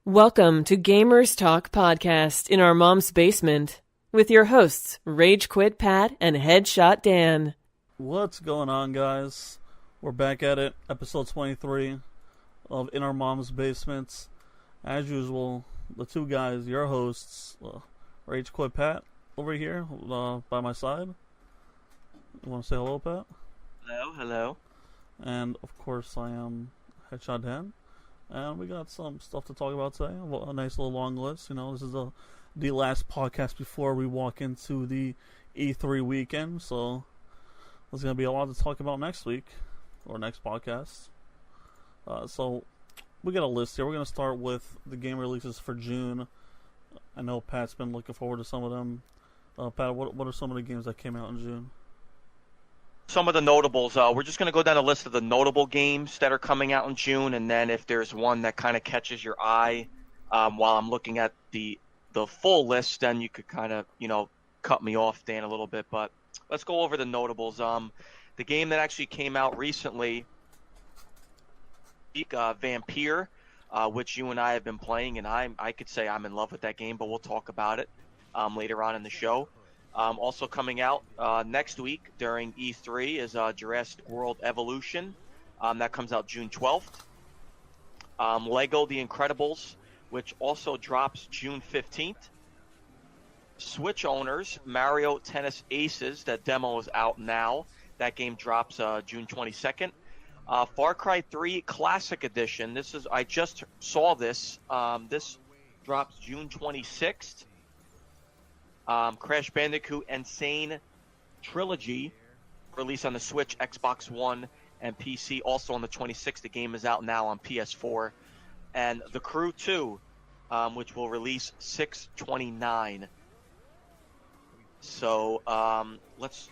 Welcome to Gamers Talk Podcast in our mom's basement with your hosts, Rage Quit Pat and Headshot Dan. What's going on, guys? We're back at it, episode 23 of In Our Mom's Basements. As usual, the two guys, your hosts, Rage Quit Pat over here by my side. You want to say hello, Pat? Hello. And, of course, I am Headshot Dan. And we got some stuff to talk about today. A nice little long list. You know, this is the last podcast before we walk into the E3 weekend. So there's going to be a lot to talk about next week, or next podcast. So we got a list here. We're going to start with the game releases for June. I know Pat's been looking forward to some of them. Pat, what are some of the games that came out in June? Some of the notables. We're just going to go down a list of the notable games that are coming out in June, and then if there's one that kind of catches your eye while I'm looking at the full list, then you could kind of, cut me off, Dan, a little bit. But let's go over the notables. The game that actually came out recently, Vampyr, which you and I have been playing, and I could say I'm in love with that game, but we'll talk about it later on in the show. Also coming out next week during E3 is Jurassic World Evolution. That comes out June 12th. Lego The Incredibles, which also drops June 15th. Switch owners, Mario Tennis Aces, that demo is out now. That game drops June 22nd. Far Cry 3 Classic Edition. I just saw this. This drops June 26th. Crash Bandicoot Insane Trilogy, released on the Switch, Xbox One, and PC. Also on the 26th, the game is out now on PS4. And The Crew 2, which will release 6/29. So let's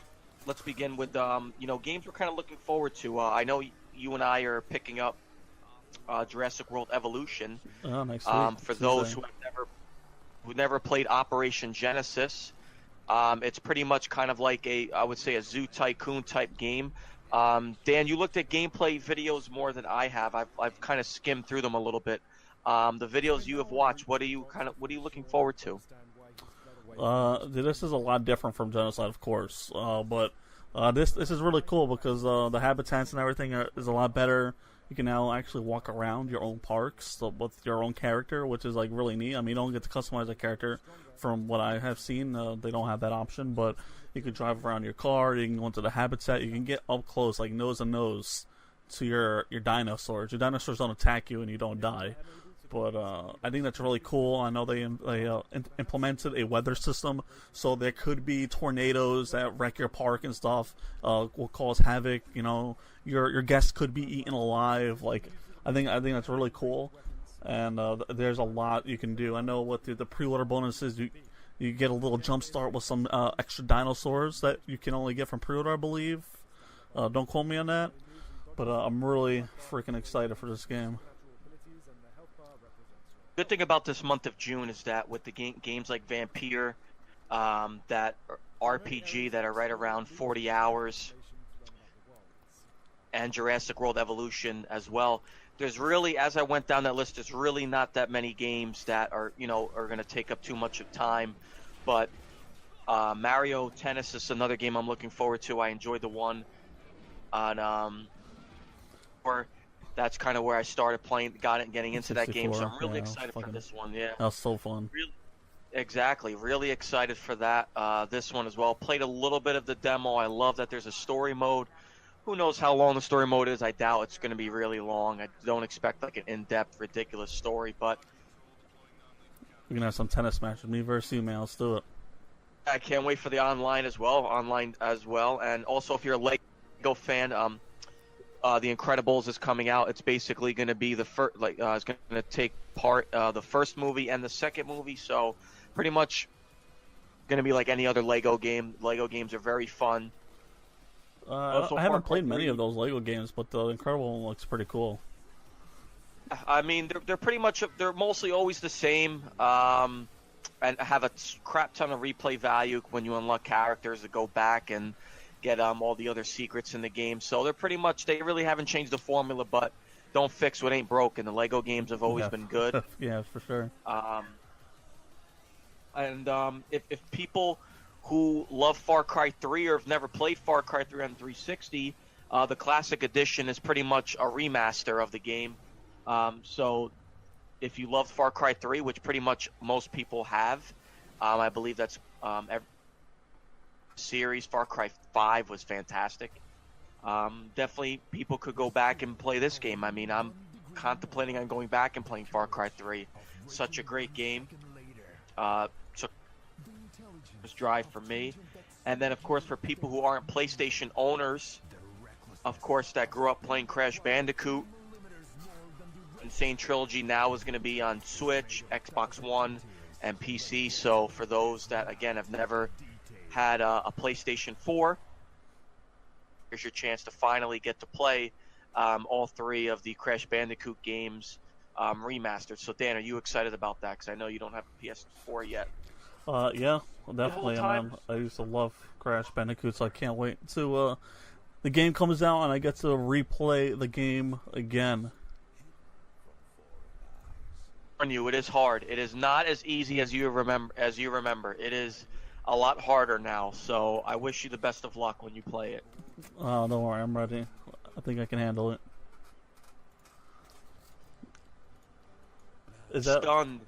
begin with games we're kind of looking forward to. I know you and I are picking up Jurassic World Evolution. Next week. For those who never played Operation Genesis. It's pretty much kind of like I would say a Zoo Tycoon type game. Dan, you looked at gameplay videos more than I have. I've kind of skimmed through them a little bit. The videos you have watched, what are you looking forward to? This is a lot different from Genocide, of course, but this is really cool because the habitats and everything is a lot better. You can now actually walk around your own parks with your own character, which is like really neat. I mean, you don't get to customize a character from what I have seen. They don't have that option, but you can drive around your car. You can go into the habitat. You can get up close, like nose to nose, to your dinosaurs. Your dinosaurs don't attack you and you don't die. But I think that's really cool. I know they implemented a weather system, so there could be tornadoes that wreck your park and stuff. Will cause havoc. Your guests could be eaten alive. Like I think that's really cool. And there's a lot you can do. I know what the pre-order bonuses, you get a little jump start with some extra dinosaurs that you can only get from pre-order, I believe. Don't quote me on that, but I'm really freaking excited for this game. Good thing about this month of June is that with the games like Vampyr, that RPG that are right around 40 hours, and Jurassic World Evolution as well, there's really, as I went down that list, there's really not that many games that are going to take up too much of time. But Mario Tennis is another game I'm looking forward to. I enjoyed the one on that's kind of where I started playing, getting into that game. So I'm really excited for this one. Yeah, that was so fun. Exactly, really excited for that. This one as well. Played a little bit of the demo. I love that there's a story mode. Who knows how long the story mode is? I doubt it's going to be really long. I don't expect like an in-depth, ridiculous story, but we're gonna have some tennis matches. Me versus you, man. Let's do it. I can't wait for the online as well. And also, if you're a Lego fan, The Incredibles is coming out. It's basically going to be the first, it's going to take part the first movie and the second movie. So pretty much going to be like any other Lego game. Lego games are very fun. I haven't played many of those Lego games, but the Incredible one looks pretty cool. I mean, they're pretty much, they're mostly always the same, and have a crap ton of replay value when you unlock characters that go back and get all the other secrets in the game. So they're pretty much, they really haven't changed the formula, but don't fix what ain't broken. The Lego games have always been good. Yeah, for sure. If people who love Far Cry 3 or have never played Far Cry 3 on 360, the Classic Edition is pretty much a remaster of the game. So if you love Far Cry 3, which pretty much most people have, I believe that's every series. Far Cry 5 was fantastic. Definitely people could go back and play this game. I mean, I'm contemplating on going back and playing Far Cry 3. Such a great game. Took this drive for me. And then, of course, for people who aren't PlayStation owners, of course, that grew up playing Crash Bandicoot, Insane Trilogy now is going to be on Switch, Xbox One, and PC. So for those that, again, have never had a PlayStation 4, here's your chance to finally get to play all 3 of the Crash Bandicoot games remastered. So, Dan, are you excited about that? Because I know you don't have a PS4 yet. Yeah, definitely. I used to love Crash Bandicoot, so I can't wait to the game comes out and I get to replay the game again. On you, it is hard. It is not as easy as you remember. It is a lot harder now. So I wish you the best of luck when you play it. Don't worry, I'm ready. I think I can handle it. Stunned.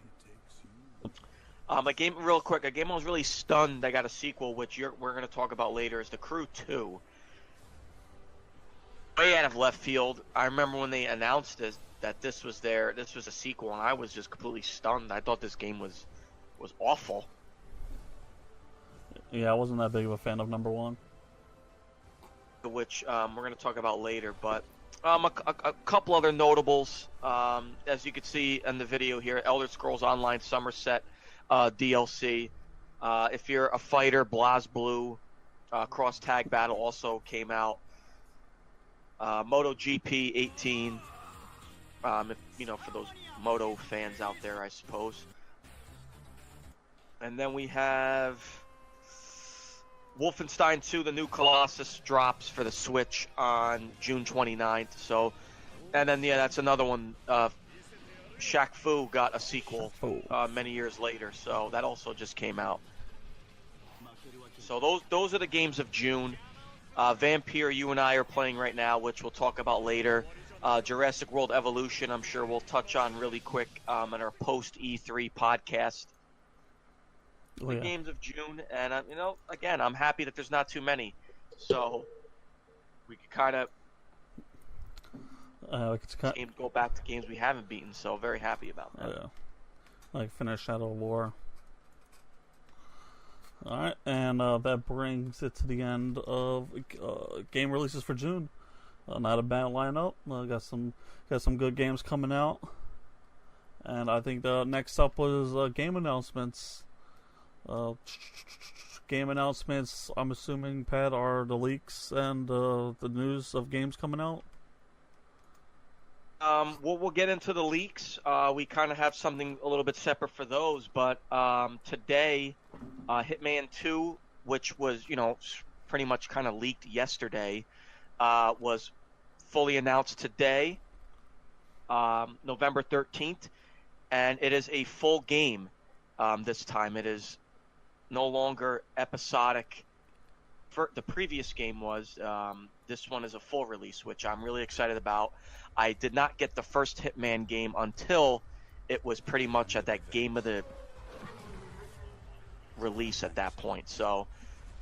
A game I was really stunned. I got a sequel, which we're going to talk about later. Is The Crew 2. Way out of left field. I remember when they announced that this was a sequel, and I was just completely stunned. I thought this game was awful. Yeah, I wasn't that big of a fan of number 1. Which we're going to talk about later, but a couple other notables. As you can see in the video here, Elder Scrolls Online Somerset DLC. If you're a fighter, BlazBlue Cross Tag Battle also came out. MotoGP 18. For those Moto fans out there, I suppose. And then we have Wolfenstein 2, the new Colossus, drops for the Switch on June 29th. So, and then that's another one. Shaq Fu got a sequel many years later, so that also just came out. So those are the games of June. Vampyr, you and I are playing right now, which we'll talk about later. Jurassic World Evolution, I'm sure we'll touch on really quick in our post E3 podcast. The games of June, and again, I'm happy that there's not too many, so we can kind of go back to games we haven't beaten. So very happy about that. Yeah, like finish Shadow of War. All right, and that brings it to the end of game releases for June. Not a bad lineup. Got some good games coming out, and I think the next up was game announcements. Game announcements, I'm assuming, Pat, are the leaks and the news of games coming out. We'll get into the leaks. We kind of have something a little bit separate for those, but today, Hitman 2, which was pretty much kind of leaked yesterday, was fully announced today, November 13th, and it is a full game. This time it is no longer episodic. The previous game was. This one is a full release, which I'm really excited about. I did not get the first Hitman game until it was pretty much at that game of the release at that point. So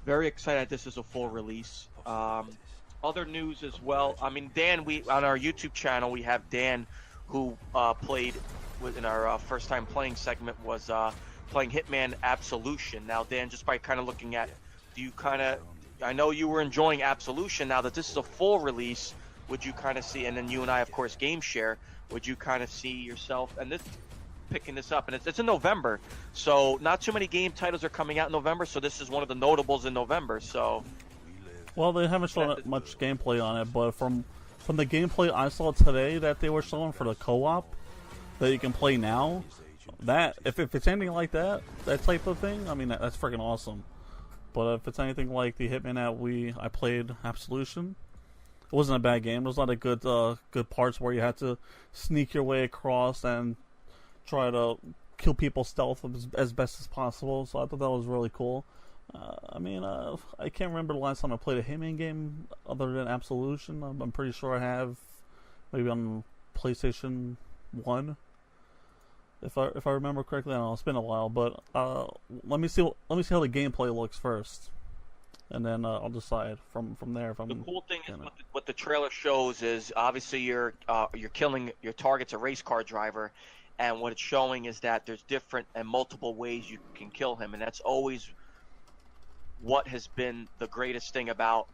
very excited this is a full release. Other news as well. I mean, Dan, on our YouTube channel, we have Dan who played in our first time playing segment was playing Hitman Absolution. Now, Dan, just by kind of looking at, I know you were enjoying Absolution. Now that this is a full release, would you kind of see, and then you and I, of course, game share, would you kind of see yourself, and picking this up, and it's in November, so not too many game titles are coming out in November, so this is one of the notables in November, so. Well, they haven't shown much gameplay on it, but from the gameplay I saw today that they were showing for the co-op that you can play now, that if it's anything like that type of thing, I mean, that's freaking awesome. But if it's anything like the Hitman that I played, Absolution, It wasn't a bad game. There was a lot of good parts where you had to sneak your way across and try to kill people stealth as best as possible. So I thought that was really cool. I can't remember the last time I played a Hitman game other than Absolution. I'm pretty sure I have, maybe on PlayStation 1. If I remember correctly, I don't know, it's been a while, but let me see how the gameplay looks first, and then I'll decide from there if I'm. The cool thing is what the trailer shows is obviously you're killing your target's a race car driver, and what it's showing is that there's different and multiple ways you can kill him, and that's always what has been the greatest thing about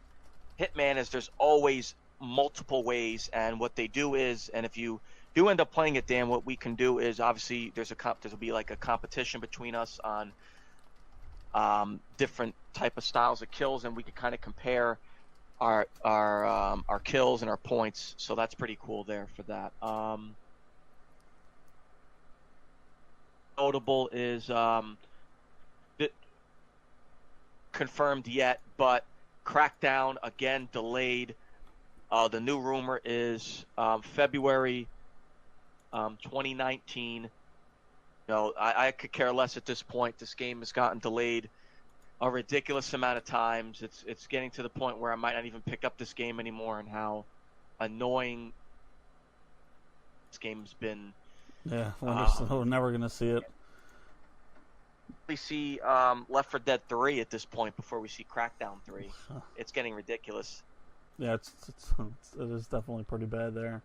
Hitman is there's always multiple ways, and what they do is, and if you do end up playing it, Dan, what we can do is obviously there'll be like a competition between us on different type of styles of kills, and we can kind of compare our kills and our points. So that's pretty cool there for that. Notable is confirmed yet, but Crackdown again delayed. The new rumor is February 2019. I could care less at this point. This game has gotten delayed a ridiculous amount of times. It's getting to the point where I might not even pick up this game anymore, and how annoying this game's been. Yeah, we're never gonna see it. We see Left 4 Dead 3 at this point before we see Crackdown 3. It's getting ridiculous. Yeah, it is definitely pretty bad there.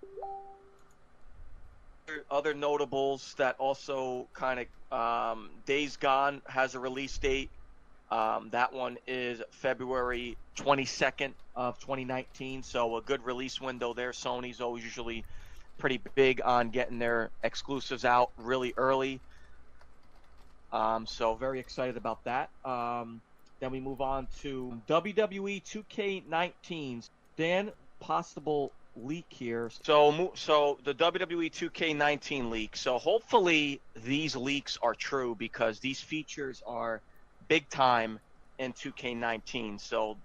Other notables that also kind of Days Gone has a release date. That one is February 22nd of 2019, so a good release window there. Sony's always usually pretty big on getting their exclusives out really early. So very excited about that. Then we move on to WWE 2K19. Dan, possible leak here. So the WWE 2K19 leak. So hopefully these leaks are true, because these features are big time in 2K19. So,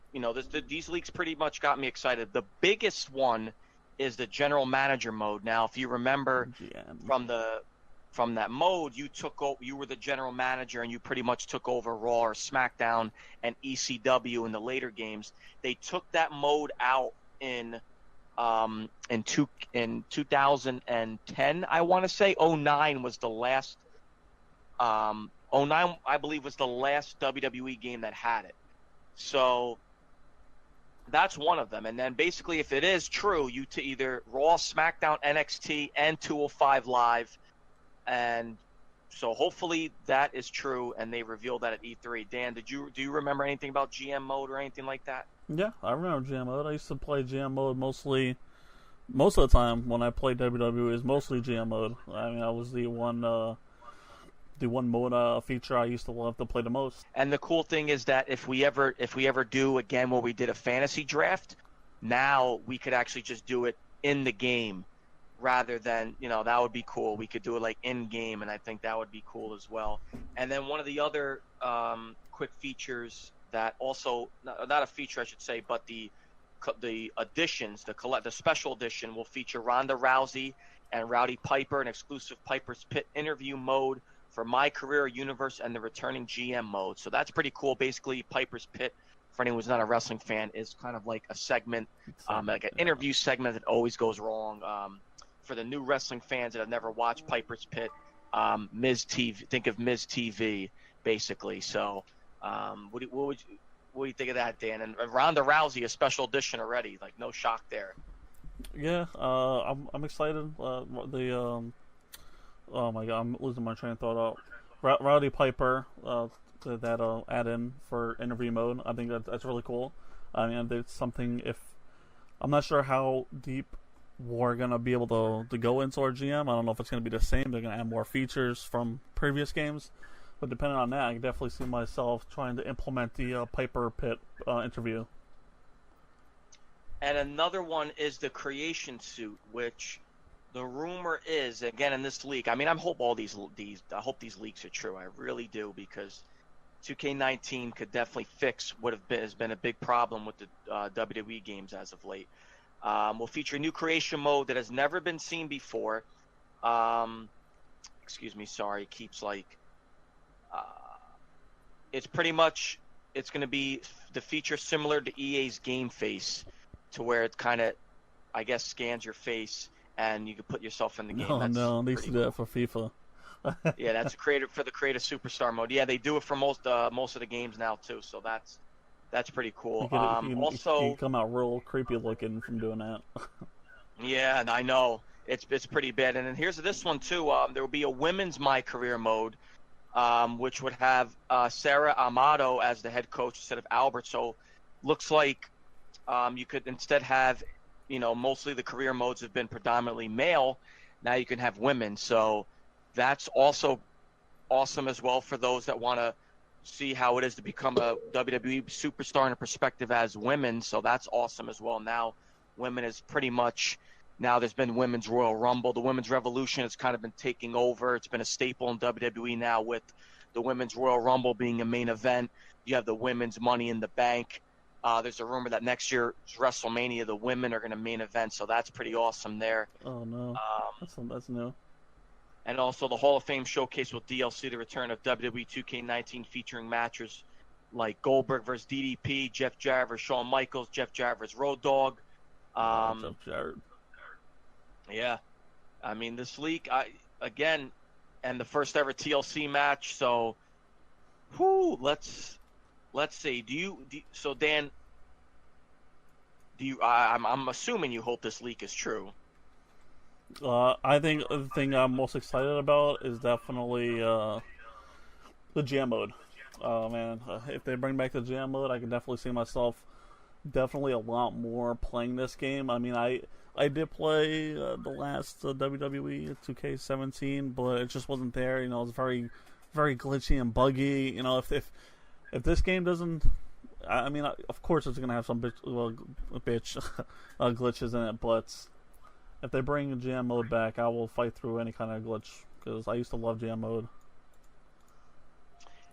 these leaks pretty much got me excited. The biggest one is the general manager mode. Now, if you remember from that mode, you were the general manager, and you pretty much took over Raw or SmackDown and ECW in the later games. They took that mode out in 2010, I want to say. 09 was the last 09, I believe, was the last WWE game that had it. So that's one of them. And then basically, if it is true, you to either Raw, SmackDown, NXT, and 205 Live. And so hopefully that is true, and they revealed that at E3. Dan, do you remember anything about GM mode or anything like that? Yeah, I remember GM mode. I used to play GM mode most of the time when I played WWE is mostly GM mode. I mean, that was the one mode feature I used to love to play the most. And the cool thing is that if we ever do again where we did a fantasy draft, now we could actually just do it in the game rather than, that would be cool. We could do it like in game, and I think that would be cool as well. And then one of the other quick features that also, not a feature I should say, but the additions, the special edition will feature Ronda Rousey and Rowdy Piper, an exclusive Piper's Pit interview mode for My Career Universe, and the returning GM mode. So that's pretty cool. Basically, Piper's Pit, for anyone who's not a wrestling fan, is kind of like a segment, like an interview segment that always goes wrong. For the new wrestling fans that have never watched Piper's Pit, Miz TV, think of Miz TV, basically. So what do you think of that, Dan? And Ronda Rousey, a special edition already, like no shock there. Yeah, I'm excited. Oh my god, I'm losing my train of thought. Rowdy Piper, that add-in for interview mode. I think that's really cool. I mean, it's something. If I'm not sure how deep we're gonna be able to go into our GM. I don't know if it's gonna be the same. They're gonna add more features from previous games, but depending on that, I can definitely see myself trying to implement the Piper Pit interview. And another one is the creation suit, which the rumor is, again in this leak. I mean, I hope these leaks are true. I really do, because 2K19 could definitely fix what has been a big problem with the WWE games as of late. Will feature a new creation mode that has never been seen before. Excuse me, sorry, keeps like, it's pretty much, it's going to be the feature similar to EA's Game Face, to where it kind of, I guess, scans your face and you can put yourself in the game. No, That's no, they used to pretty do that for FIFA. Yeah, that's created for the creative superstar mode. Yeah, they do it for most of the games now too. So that's pretty cool. You Also, come out real creepy looking from doing that. yeah, and I know it's pretty bad. And then here's this one too. There will be a women's My Career mode, which would have Sarah Amato as the head coach instead of Albert. So looks like you could instead have, mostly the career modes have been predominantly male. Now you can have women. So that's also awesome as well for those that want to see how it is to become a WWE superstar in a perspective as women. So that's awesome as well. Now women is pretty much, now there's been Women's Royal Rumble. The Women's Revolution has kind of been taking over. It's been a staple in WWE now, with the Women's Royal Rumble being a main event. You have the Women's Money in the Bank. There's a rumor that next year's WrestleMania, the women are going to main event. So that's pretty awesome there. Oh no, that's new. And also the Hall of Fame showcase with DLC, the return of WWE 2K19, featuring matches like Goldberg versus DDP, Jeff Jarrett versus Shawn Michaels, Jeff Jarrett versus Road Dogg. Jeff Jarrett. Yeah, I mean this leak, and the first ever TLC match. So, let's see. So Dan, I'm assuming you hope this leak is true. I think the thing I'm most excited about is definitely the jam mode. Man, if they bring back the jam mode, I can definitely see myself definitely a lot more playing this game. I mean, I did play the last WWE 2K17, but it just wasn't there. It was very, very glitchy and buggy. If this game doesn't, I mean, of course it's gonna have some glitches in it, but if they bring jam mode back, I will fight through any kind of glitch, because I used to love jam mode.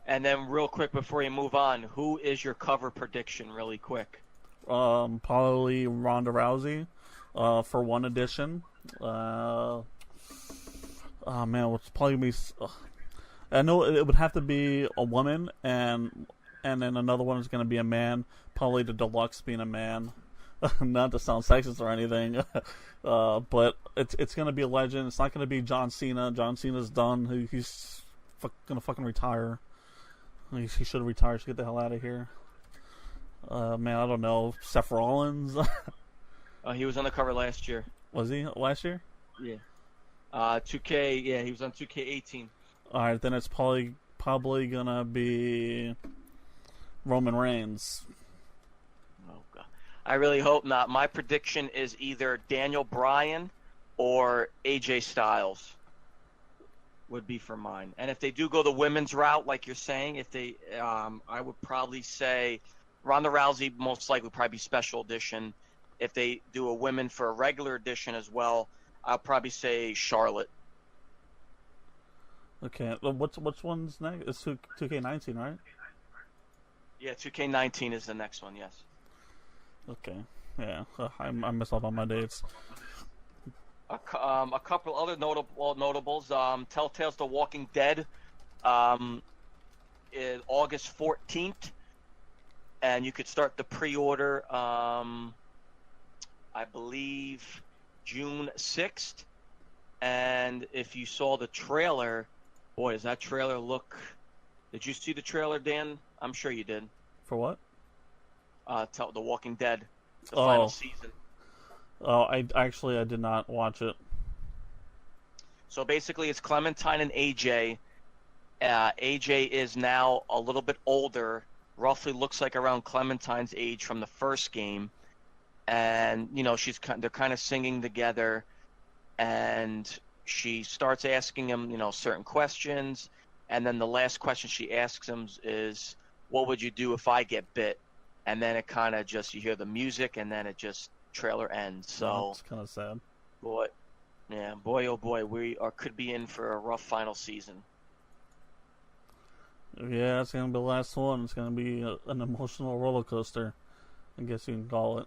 And then real quick before you move on, who is your cover prediction really quick? Probably Ronda Rousey for one edition. Oh man, it's probably be. I know it would have to be a woman, and then another one is going to be a man. Probably the deluxe being a man. Not to sound sexist or anything, but it's going to be a legend. It's not going to be John Cena. John Cena's done. He's going to fucking retire. He should retire. Should get the hell out of here. Man, I don't know. Seth Rollins. He was on the cover last year. Was he last year? Yeah. 2K. Yeah, he was on 2K18. All right, then it's probably gonna be Roman Reigns. Oh god. I really hope not. My prediction is either Daniel Bryan or AJ Styles would be for mine. And if they do go the women's route, like you're saying, I would probably say Ronda Rousey most likely would probably be special edition. If they do a women for a regular edition as well, I'll probably say Charlotte. Okay, which one's next? It's 2K19, right? Yeah, 2K19 is the next one. Yes. Okay. Yeah, I mess up on my dates. A couple other notables. Telltale's The Walking Dead, is August 14th, and you could start the pre-order. I believe June 6th. And if you saw the trailer, boy, does that trailer look... Did you see the trailer, Dan? I'm sure you did. For what? The Walking Dead, the final season. Oh, I did not watch it. So basically, it's Clementine and AJ. AJ is now a little bit older, roughly looks like around Clementine's age from the first game, and they're kind of singing together, and she starts asking him, certain questions, and then the last question she asks him is, "What would you do if I get bit?" And then it kind of just, you hear the music, and then it just trailer ends. So it's kind of sad. Boy, oh boy, we could be in for a rough final season. Yeah, it's gonna be the last one. It's gonna be an emotional roller coaster, I guess you can call it.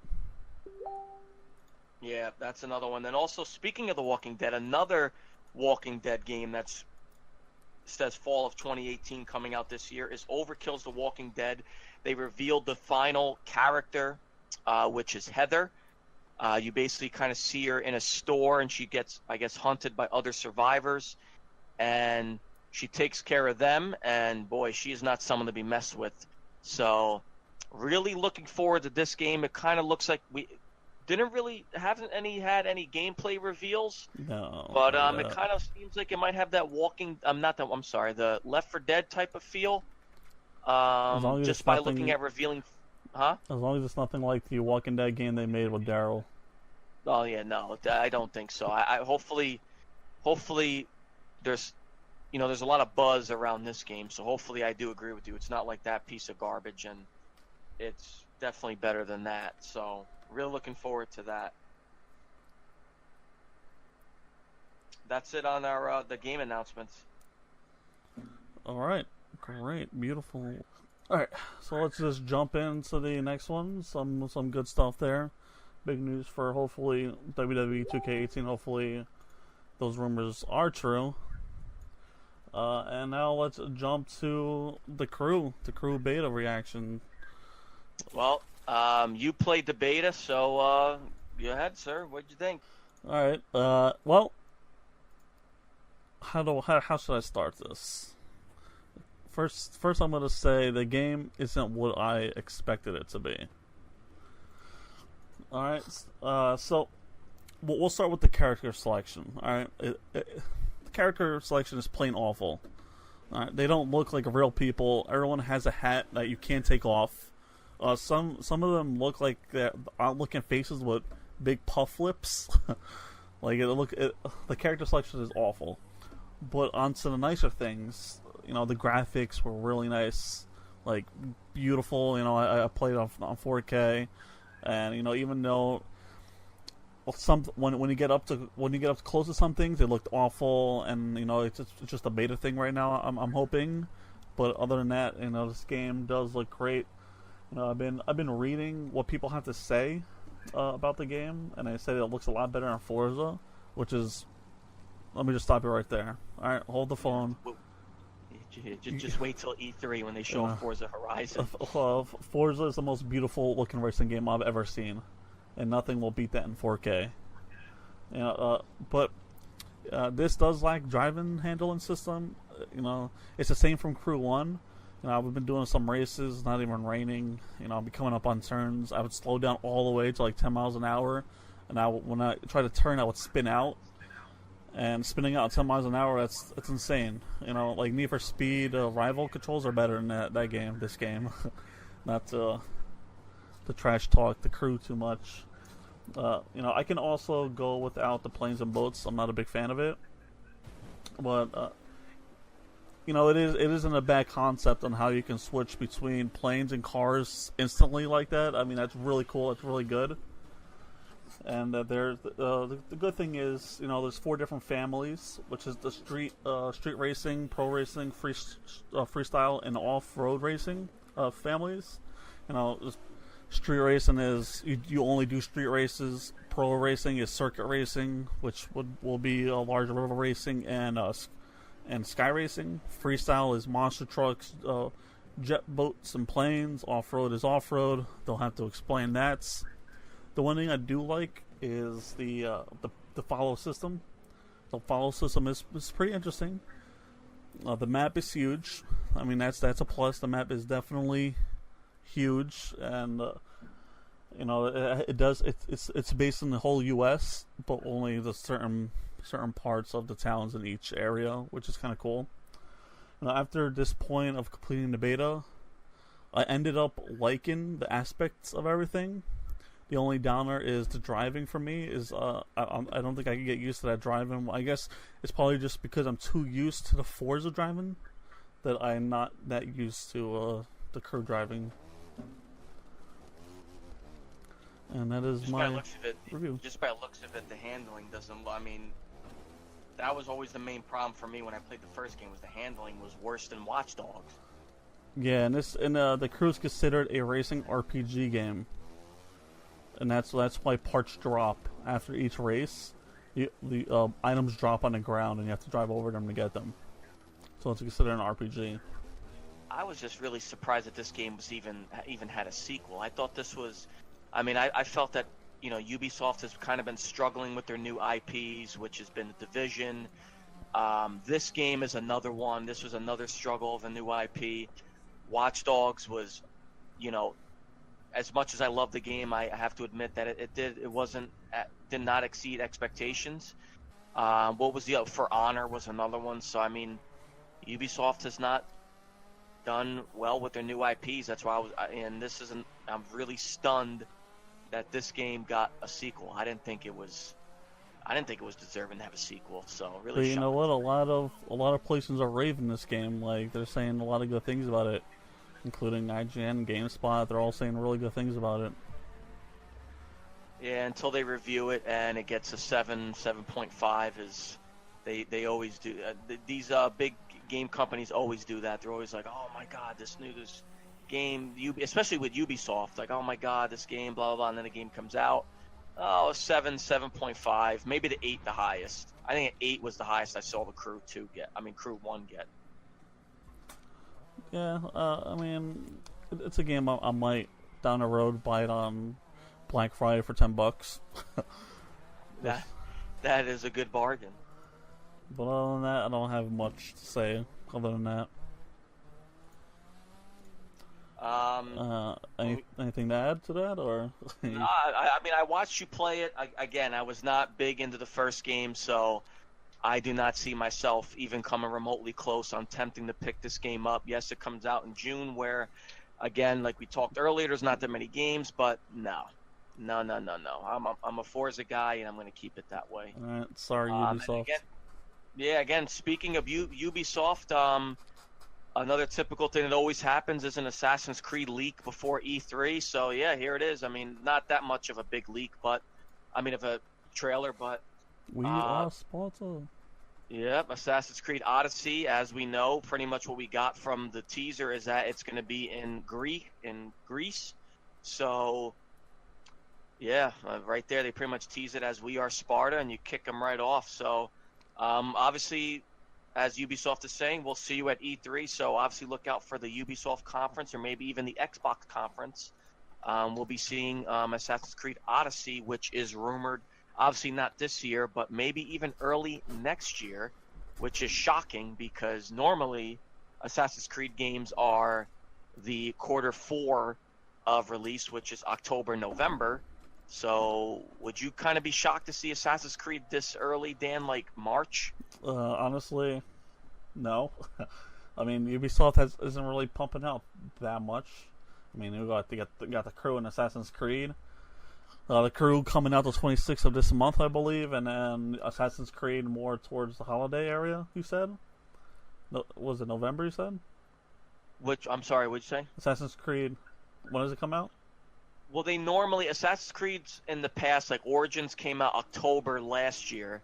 Yeah, that's another one. Then also, speaking of The Walking Dead, another Walking Dead game that's says fall of 2018 coming out this year is Overkill's The Walking Dead. They revealed the final character, which is Heather. You basically kind of see her in a store, and she gets, I guess, hunted by other survivors, and she takes care of them, and boy, she is not someone to be messed with. So really looking forward to this game. It kind of looks like we haven't had any gameplay reveals. No. But it kind of seems like it might have that the Left 4 Dead type of feel. Just by looking at revealing, huh? As long as it's nothing like the Walking Dead game they made with Daryl. Oh yeah, no, I don't think so. I hopefully there's a lot of buzz around this game, so hopefully I do agree with you. It's not like that piece of garbage, and it's definitely better than that. So really looking forward to that. That's it on our the game announcements. All right, great, beautiful. All right, so let's just jump into the next one. Some good stuff there. Big news for hopefully WWE 2K18. Hopefully those rumors are true. And now let's jump to the crew beta reaction. Well, you played the beta, so go ahead, sir. What'd you think? All right. Well, how should I start this? First, I'm gonna say the game isn't what I expected it to be. All right. So we'll start with the character selection. All right. The character selection is plain awful. All right. They don't look like real people. Everyone has a hat that you can't take off. Some of them look like they're odd-looking faces with big puff lips. The character selection is awful. But onto the nicer things, the graphics were really nice, like beautiful. I played on 4K, and even though when you get up close to some things, it looked awful, and it's just a beta thing right now. I'm hoping, but other than that, this game does look great. I've been reading what people have to say about the game, and they said it looks a lot better on Forza, which is. Let me just stop you right there. All right, hold the phone. Just wait till E3 when they show Forza Horizon. Forza is the most beautiful looking racing game I've ever seen, and nothing will beat that in 4K. But this does lack driving handling system. It's the same from Crew 1. We've been doing some races, not even raining. I'll be coming up on turns. I would slow down all the way to like 10 miles an hour, and when I try to turn, I would spin out. And spinning out at 10 miles an hour, that's insane. Like Need for Speed rival controls are better than this game. Not to trash talk the Crew too much. I can also go without the planes and boats. I'm not a big fan of it. But, it isn't a bad concept on how you can switch between planes and cars instantly like that. I mean, that's really cool. It's really good. And the good thing is, there's 4 different families, which is the street racing, pro racing, freestyle, and off-road racing families. Street racing is you only do street races. Pro racing is circuit racing, which will be a large river racing and sky racing. Freestyle is monster trucks, jet boats, and planes. Off-road is off-road. They'll have to explain that. The one thing I do like is the follow system. The follow system is pretty interesting. The map is huge. I mean, that's a plus. The map is definitely huge, and it's based in the whole U.S., but only the certain parts of the towns in each area, which is kind of cool. After this point of completing the beta, I ended up liking the aspects of everything. The only downer is the driving for me. I don't think I can get used to that driving. I guess it's probably just because I'm too used to the Forza driving that I'm not that used to the Crew driving. And that is my review. Just by the looks of it, the handling doesn't. I mean, that was always the main problem for me when I played the first game. Was the handling was worse than Watch Dogs. Yeah, and the Crew is considered a racing RPG game. and that's why parts drop after each race. The items drop on the ground, and you have to drive over them to get them. So it's considered an RPG. I was just really surprised that this game was even had a sequel. I thought this was, I mean, I felt that Ubisoft has kind of been struggling with their new IPs, which has been The Division. This game is another one. This was another struggle of a new IP. Watch Dogs was, as much as I love the game, I have to admit that it did not exceed expectations. What was For Honor was another one. So I mean, Ubisoft has not done well with their new IPs. That's why I'm really stunned that this game got a sequel. I didn't think it was deserving to have a sequel. So really, but you know what? A lot of places are raving this game. Like, they're saying a lot of good things about it, including IGN, GameSpot. They're all saying really good things about it. Yeah, until they review it and it gets a 7.5 is they always do. These big game companies always do that. They're always like, oh my god, this game, especially with Ubisoft, like, oh my god, this game, blah blah blah, and then the game comes out, 7.5, maybe the 8 the highest. I think 8 was the highest I saw the Crew 1 get. Yeah, I mean, it's a game I might down the road buy it on Black Friday for $10. That is a good bargain. But other than that, I don't have much to say other than that. Anything to add to that, or? No, I mean, I watched you play it. Again, I was not big into the first game, so I do not see myself even coming remotely close on attempting to pick this game up. Yes, it comes out in June, where, again, like we talked earlier, there's not that many games, but no. I'm a Forza guy, and I'm going to keep it that way. All right, sorry, Ubisoft. Again, speaking of Ubisoft, another typical thing that always happens is an Assassin's Creed leak before E3. So yeah, here it is. I mean, not that much of a big leak, but of a trailer, but we are sponsored. Yep, Assassin's Creed Odyssey. As we know, pretty much what we got from the teaser is that it's going to be in Greece. So yeah, right there, they pretty much tease it as We Are Sparta, and you kick them right off. So obviously, as Ubisoft is saying, we'll see you at E3, so obviously look out for the Ubisoft conference or maybe even the Xbox conference. We'll be seeing Assassin's Creed Odyssey, which is rumored, obviously not this year, but maybe even early next year, which is shocking because normally Assassin's Creed games are the quarter 4 of release, which is October, November. So would you kind of be shocked to see Assassin's Creed this early, Dan, like March? Honestly, no. I mean, Ubisoft isn't really pumping out that much. I mean, they got the Crew in Assassin's Creed. The Crew coming out the 26th of this month, I believe, and then Assassin's Creed more towards the holiday area, you said? No, was it November, you said? I'm sorry, what'd you say? Assassin's Creed, when does it come out? Well, they normally, Assassin's Creed's in the past, like Origins came out October last year.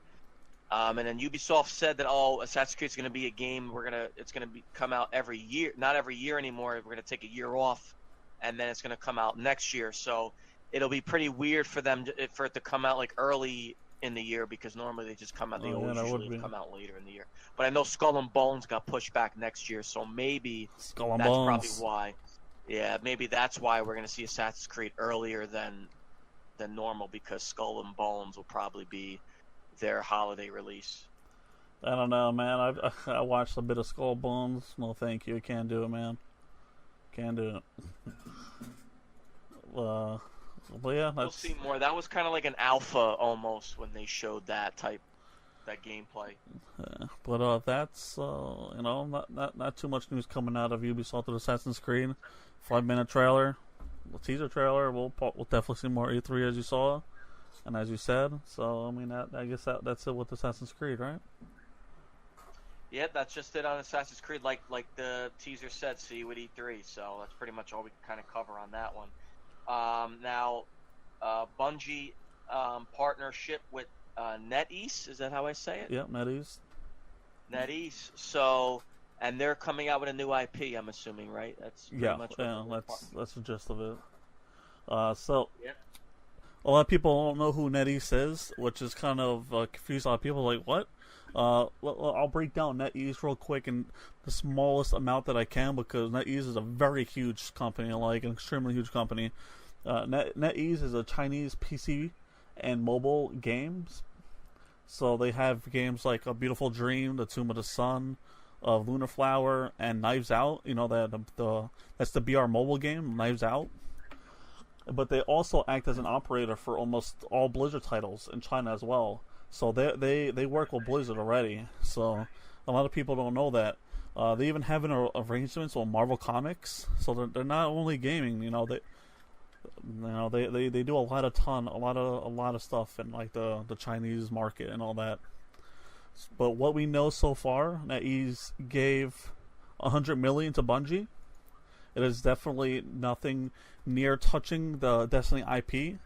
And then Ubisoft said that, Assassin's Creed's going to be a game, it's going to come out every year, not every year anymore, we're going to take a year off, and then it's going to come out next year. So it'll be pretty weird for it to come out like early in the year, because normally they just come out, usually come out later in the year. But I know Skull and Bones got pushed back next year, so maybe that's probably why. Yeah, maybe that's why we're going to see Assassin's Creed earlier than normal, because Skull and Bones will probably be their holiday release. I don't know, man. I watched a bit of Skull and Bones. No, thank you. Can't do it, man. Can't do it. But yeah, we'll see more. That was kind of like an alpha almost when they showed that gameplay. But that's not too much news coming out of Ubisoft with Assassin's Creed. 5-minute trailer, the teaser trailer. We'll definitely see more E3 as you saw, and as you said. So I mean, I guess that's it with Assassin's Creed, right? Yeah, that's just it on Assassin's Creed. Like the teaser said, see you at E3. So that's pretty much all we can kind of cover on that one. Now, Bungie partnership with NetEase, is that how I say it? Yeah, NetEase. NetEase. So, and they're coming out with a new IP, I'm assuming, right? That's pretty much that's the gist of it. a lot of people don't know who NetEase is, which is kind of confused. A lot of people like, what? I'll break down NetEase real quick in the smallest amount that I can, because NetEase is a very huge company, like an extremely huge company. NetEase is a Chinese PC and mobile games. So they have games like A Beautiful Dream, The Tomb of the Sun, Lunar Flower, and Knives Out. You know, that's the BR mobile game, Knives Out. But they also act as an operator for almost all Blizzard titles in China as well. So they work with Blizzard already. So a lot of people don't know that. They even have an arrangements with Marvel Comics. So they're not only gaming. They do a lot of stuff in like the Chinese market and all that. But what we know so far, NetEase gave $100 million to Bungie. It is definitely nothing near touching the Destiny IP,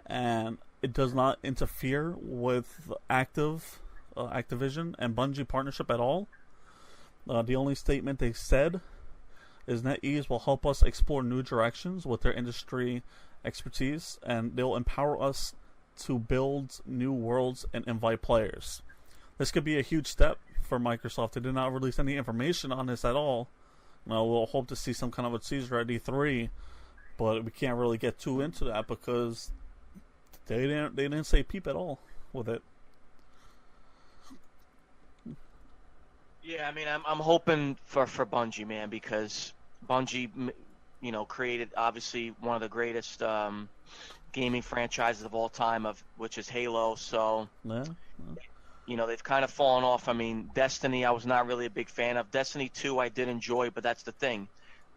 and it does not interfere with Activision and Bungie partnership at all. The only statement they said is NetEase will help us explore new directions with their industry expertise, and they'll empower us to build new worlds and invite players. This could be a huge step for Microsoft. They did not release any information on this at all. We'll hope to see some kind of a teaser at E3, but we can't really get too into that because they didn't say peep at all with it. Yeah, I mean, I'm hoping for Bungie, man, because Bungie, created obviously one of the greatest gaming franchises of all time, which is Halo. So, they've kind of fallen off. I mean, Destiny, I was not really a big fan of. Destiny 2, I did enjoy, but that's the thing.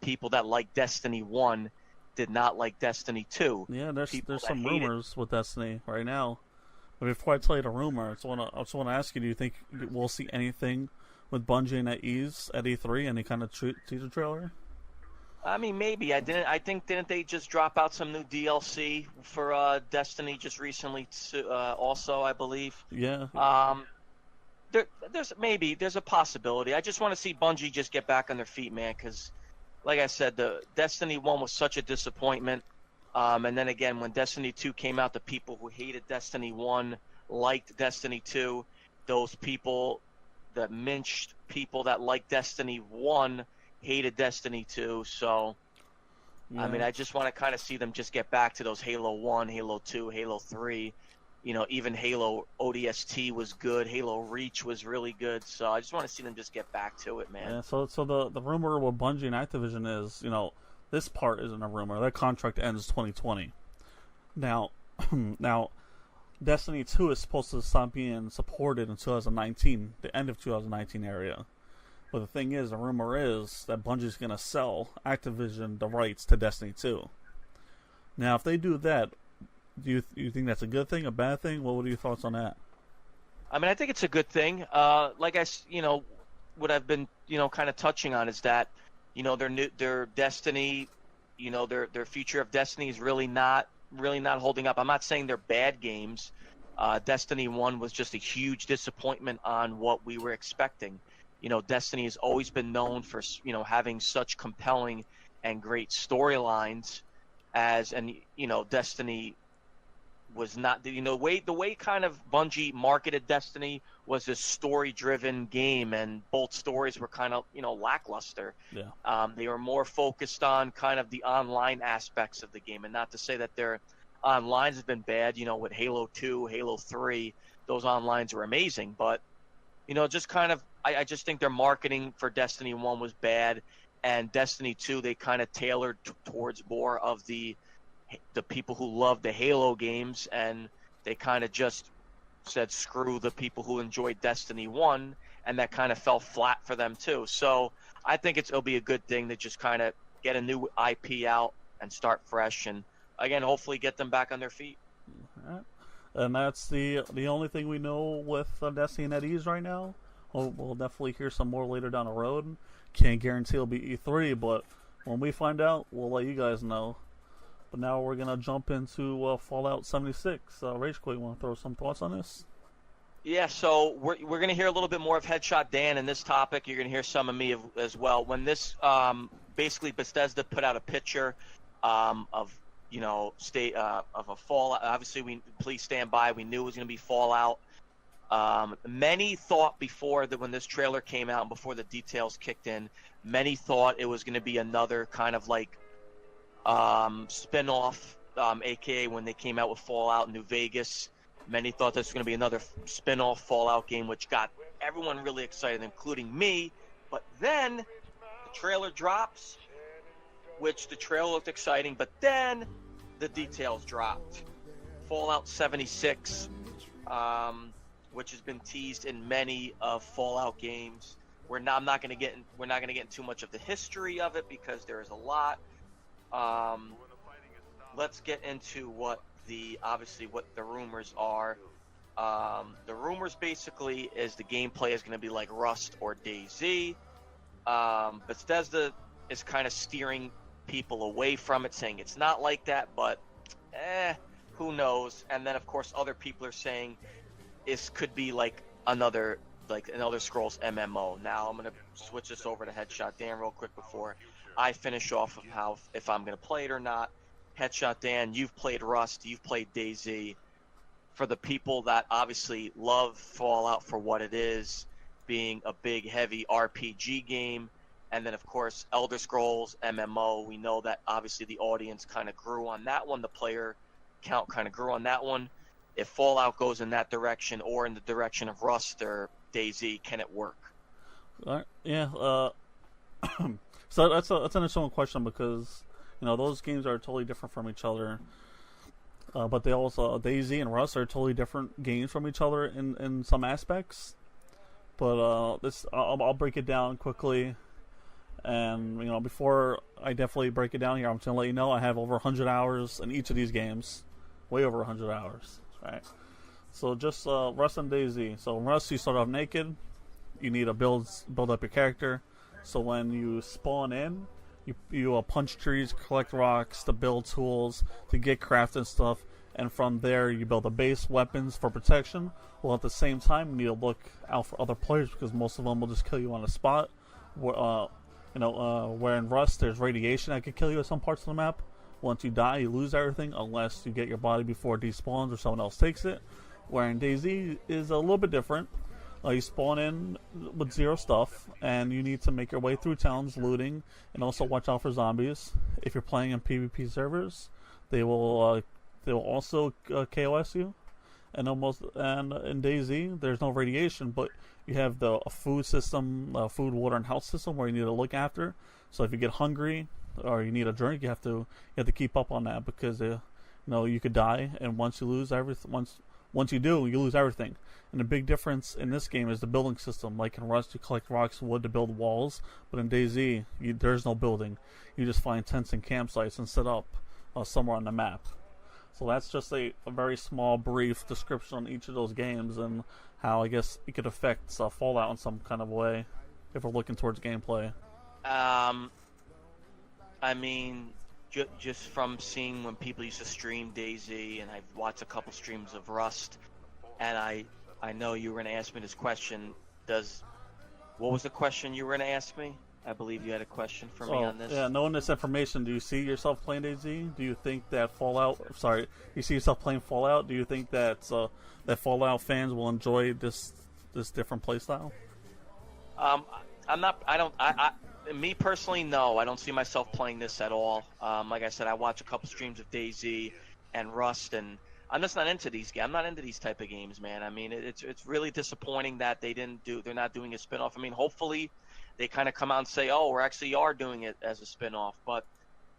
People that like Destiny 1 did not like Destiny 2. Yeah, there's some rumors with Destiny right now. But before I tell you the rumor, I just want to ask you: do you think we'll see anything with Bungie and NetEase at E3? Any kind of teaser trailer? I mean, maybe. Didn't they just drop out some new DLC for Destiny just recently? Also, I believe. Yeah. There's a possibility. I just want to see Bungie just get back on their feet, man. Because, like I said, the Destiny 1 was such a disappointment. And then again, when Destiny 2 came out, the people who hated Destiny 1 liked Destiny 2. Those people, the minced people that liked Destiny 1, hated Destiny 2. So, yeah. I mean, I just want to kind of see them just get back to those Halo 1, Halo 2, Halo 3. Even Halo ODST was good. Halo Reach was really good. So I just want to see them just get back to it, man. Yeah, so the rumor with Bungie and Activision is, this part isn't a rumor. That contract ends 2020. Now, Destiny 2 is supposed to stop being supported in 2019, the end of 2019 area. But the thing is, the rumor is that Bungie's going to sell Activision the rights to Destiny 2. Now, if they do that, do you think that's a good thing, a bad thing? What are your thoughts on that? I mean, I think it's a good thing. What I've been, kind of touching on is that, their Destiny, their future of Destiny is really not holding up. I'm not saying they're bad games. Destiny 1 was just a huge disappointment on what we were expecting. Destiny has always been known for, having such compelling and great storylines Destiny was not, the way kind of Bungie marketed Destiny was a story-driven game, and both stories were kind of, lackluster. Yeah. They were more focused on kind of the online aspects of the game, and not to say that their onlines have been bad, with Halo 2, Halo 3, those onlines were amazing, but, just kind of, I just think their marketing for Destiny 1 was bad, and Destiny 2, they kind of tailored towards more of the people who love the Halo games, and they kind of just said screw the people who enjoyed Destiny 1, and that kind of fell flat for them too. So I think it'll be a good thing to just kind of get a new IP out and start fresh, and again, hopefully get them back on their feet. All right. And that's the only thing we know with Destiny and NetEase right now. We'll definitely hear some more later down the road. Can't guarantee it'll be E3, but when we find out, we'll let you guys know. But now we're going to jump into Fallout 76. Rage Quit, you want to throw some thoughts on this? Yeah, so we're going to hear a little bit more of Headshot Dan in this topic. You're going to hear some of me as well. When this, basically Bethesda put out a picture of state of a Fallout. Obviously, please stand by. We knew it was going to be Fallout. Many thought before that when this trailer came out and before the details kicked in, many thought it was going to be another kind of like spin-off, aka when they came out with Fallout New Vegas. Many thought this was going to be another spin-off Fallout game, which got everyone really excited, including me. But then the trailer drops, which the trailer looked exciting, but then the details dropped. Fallout 76, which has been teased in many of Fallout games. We're not going to get into too much of the history of it because there is a lot. Let's get into what the rumors are. The rumors basically is the gameplay is going to be like Rust or DayZ. Bethesda is kind of steering people away from it, saying it's not like that, but who knows? And then of course other people are saying this could be like another Scrolls MMO. Now I'm gonna switch this over to Headshot Dan real quick before I finish off of if I'm gonna play it or not. Headshot Dan, you've played Rust, you've played DayZ. For the people that obviously love Fallout for what it is, being a big, heavy RPG game, and then, of course, Elder Scrolls MMO, we know that obviously the audience kind of grew on that one. The player count kind of grew on that one. If Fallout goes in that direction or in the direction of Rust or DayZ, can it work? Yeah. So that's an interesting question because those games are totally different from each other. But they also DayZ and Rust are totally different games from each other in some aspects. But I'll break it down quickly. And before I definitely break it down here, I'm just gonna let you know I have over 100 hours in each of these games, way over 100 hours. Right. So just Rust and DayZ. So in Rust, you start off naked. You need to build up your character. So when you spawn in, you punch trees, collect rocks, to build tools, to get craft and stuff. And from there, you build a base, weapons for protection. While at the same time, you need to look out for other players because most of them will just kill you on the spot. Where in Rust, there's radiation that could kill you at some parts of the map. Once you die, you lose everything unless you get your body before it despawns or someone else takes it. Where in DayZ is a little bit different. You spawn in with 0 stuff, and you need to make your way through towns, looting, and also watch out for zombies. If you're playing in PvP servers, they will also KOS you. And in DayZ, there's no radiation, but you have the food system, food, water, and health system where you need to look after. So if you get hungry or you need a drink, you have to keep up on that because you could die, and once you lose everything, once you do, you lose everything. And the big difference in this game is the building system. Like in Rust, you collect rocks and wood to build walls, but in DayZ, there's no building. You just find tents and campsites and set up somewhere on the map. So that's just a very small, brief description on each of those games and how I guess it could affect Fallout in some kind of way if we're looking towards gameplay. I mean, just from seeing when people used to stream DayZ, and I've watched a couple streams of Rust, and I know you were going to ask me this question. What was the question you were going to ask me? I believe you had a question for me on this. Yeah, knowing this information, do you see yourself playing DayZ? Do you think that you see yourself playing Fallout? Do you think that Fallout fans will enjoy this different playstyle? Me personally, no. I don't see myself playing this at all. Like I said, I watch a couple streams of DayZ and Rust, and I'm just not into these games. I'm not into these type of games, man. I mean, it's really disappointing that they're not doing a spinoff. I mean, hopefully they kind of come out and say, oh, we actually are doing it as a spinoff, but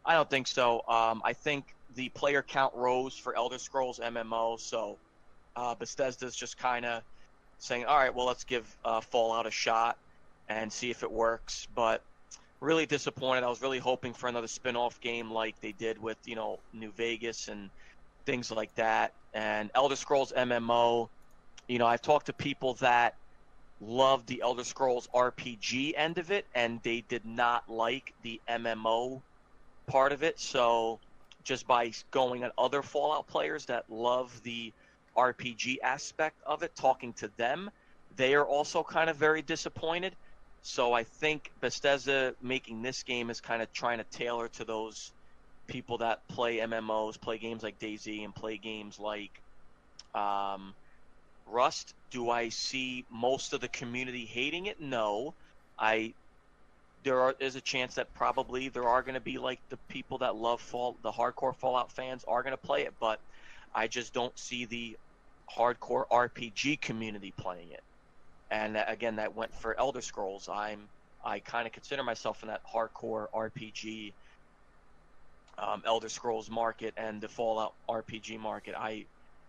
I don't think so. I think the player count rose for Elder Scrolls MMO, so Bethesda's just kind of saying, all right, well, let's give Fallout a shot and see if it works. But really disappointed. I was really hoping for another spin-off game like they did with New Vegas and things like that. And Elder Scrolls MMO, I've talked to people that loved the Elder Scrolls RPG end of it, and they did not like the MMO part of it. So just by going at other Fallout players that love the RPG aspect of it, talking to them, they are also kind of very disappointed. So I think Bethesda making this game is kind of trying to tailor to those people that play MMOs, play games like DayZ, and play games like Rust. Do I see most of the community hating it? No. Is a chance that probably there are going to be like the people that love the hardcore Fallout fans are going to play it, but I just don't see the hardcore RPG community playing it. And again, that went for Elder Scrolls. I kind of consider myself in that hardcore RPG Elder Scrolls market and the Fallout RPG market. I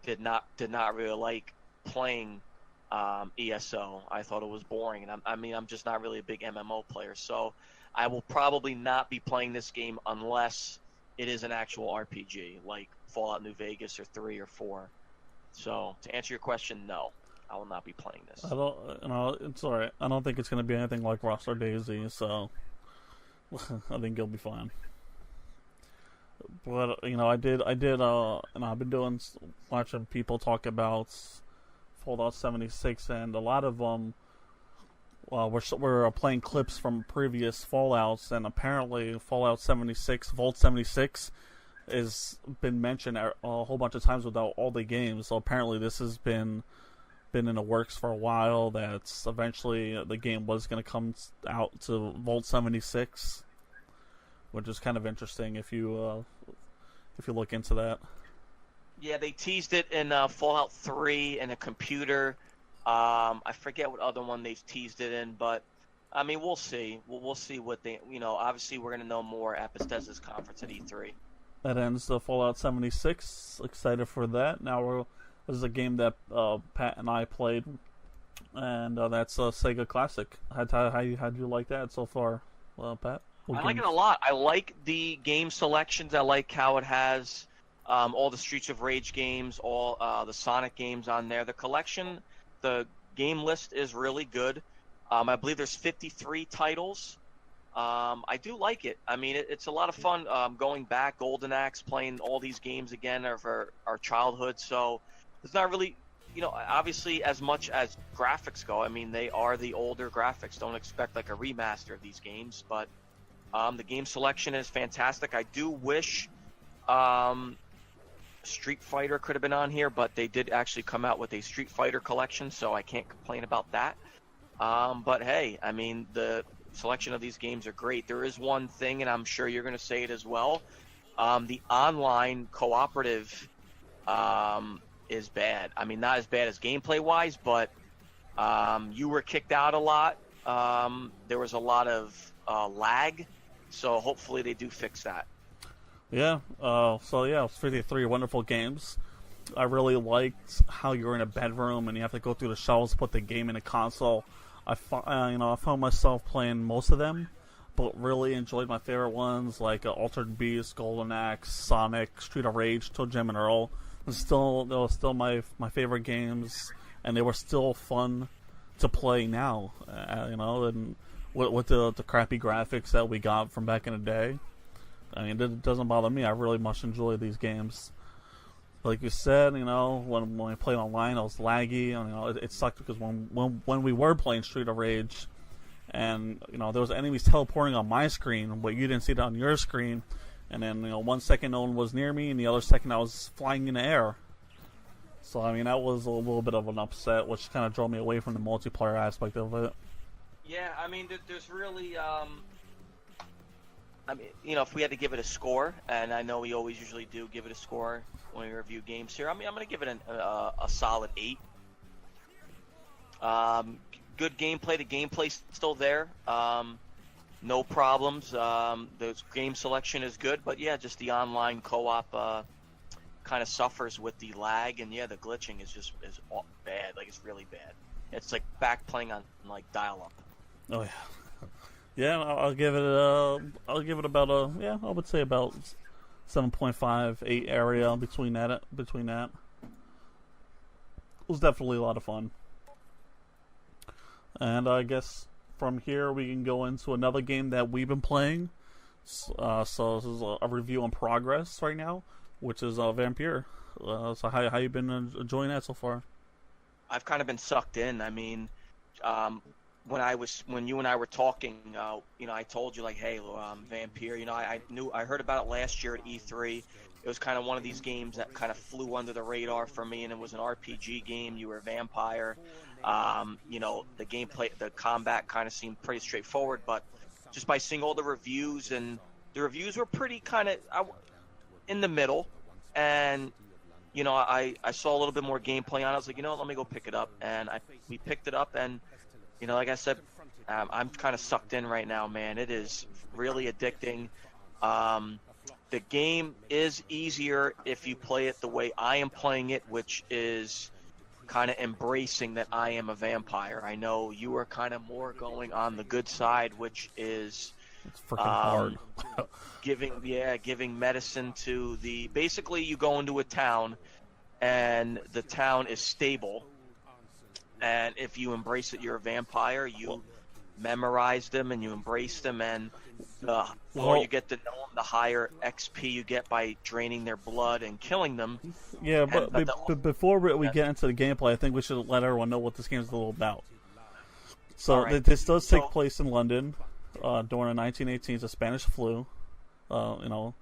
did not really like playing ESO. I thought it was boring, and I'm just not really a big MMO player. So I will probably not be playing this game unless it is an actual RPG, like Fallout New Vegas or 3 or 4. So to answer your question, no, I will not be playing this. It's alright. I don't think it's going to be anything like Rust or DayZ, so I think you'll be fine. But I did, and I've been watching people talk about Fallout 76, and a lot of them, we're playing clips from previous Fallouts, and apparently Fallout 76, Vault 76, has been mentioned a whole bunch of times without all the games. So apparently this has been in the works for a while. That's eventually the game was going to come out to Vault 76, which is kind of interesting if you look into that. Yeah, they teased it in Fallout 3 and a computer. I forget what other one they've teased it in, but I mean, we'll see. We'll see what they. Obviously, we're gonna know more at Bethesda's conference at E3. That ends the Fallout 76. Excited for that. Now this is a game that Pat and I played, and that's a Sega classic. How do you like that so far, Pat? I like it a lot. I like the game selections. I like how it has all the Streets of Rage games, all the Sonic games on there. The collection, the game list is really good. I believe there's 53 titles. I do like it. I mean, it's a lot of fun going back, Golden Axe, playing all these games again of our childhood. So it's not really, obviously as much as graphics go, I mean, they are the older graphics. Don't expect like a remaster of these games, but the game selection is fantastic. I do wish Street Fighter could have been on here, but they did actually come out with a Street Fighter collection, so I can't complain about that. But hey, I mean, the selection of these games are great. There is one thing, and I'm sure you're going to say it as well. The online cooperative is bad. I mean, not as bad as gameplay-wise, but you were kicked out a lot. There was a lot of lag, so hopefully they do fix that. Yeah, it's 53 wonderful games. I really liked how you're in a bedroom and you have to go through the shelves to put the game in a console. I found myself playing most of them, but really enjoyed my favorite ones like Altered Beast, Golden Axe, Sonic, Street of Rage, Toe Jam and Earl. They were still my favorite games, and they were still fun to play now. And with the crappy graphics that we got from back in the day. I mean, it doesn't bother me. I really much enjoy these games. Like you said, when we played online, it was laggy. And, it sucked because when we were playing Street of Rage, and there was enemies teleporting on my screen, but you didn't see it on your screen. And then 1 second no one was near me, and the other second I was flying in the air. So I mean, that was a little bit of an upset, which kind of drove me away from the multiplayer aspect of it. Yeah, I mean, there's really. I mean, if we had to give it a score, and I know we always usually do give it a score when we review games here. I mean, I'm going to give it a solid 8. Good gameplay. The gameplay's still there. No problems. The game selection is good, but yeah, just the online co-op kind of suffers with the lag, and yeah, the glitching is bad. Like, it's really bad. It's like back playing on like dial-up. Oh yeah. Yeah, I'll give it about I would say about 7.5, 8 area between that. It was definitely a lot of fun. And I guess from here we can go into another game that we've been playing. So this is a review in progress right now, which is Vampyr. So how you been enjoying that so far? I've kind of been sucked in. I mean, when you and I were talking, I told you like, hey, Vampyr, I heard about it last year at E3. It was kind of one of these games that kind of flew under the radar for me, and it was an RPG game. You were a vampire. The gameplay, the combat kind of seemed pretty straightforward, but just by seeing all the reviews, and the reviews were pretty kind of in the middle, and I saw a little bit more gameplay on it. I was like, let me go pick it up, and we picked it up, and like I said, I'm kind of sucked in right now, man. It is really addicting. The game is easier if you play it the way I am playing it, which is kind of embracing that I am a vampire. I know you are kind of more going on the good side, which is it's freaking hard. giving medicine to basically you go into a town and the town is stable, and if you embrace it, you're a vampire. You memorize them and you embrace them, and the more you get to know them, the higher XP you get by draining their blood and killing them. Yeah, but before we get into the gameplay, I think we should let everyone know what this game is all about. So right. This does take place in London during the 1918s, the Spanish flu. You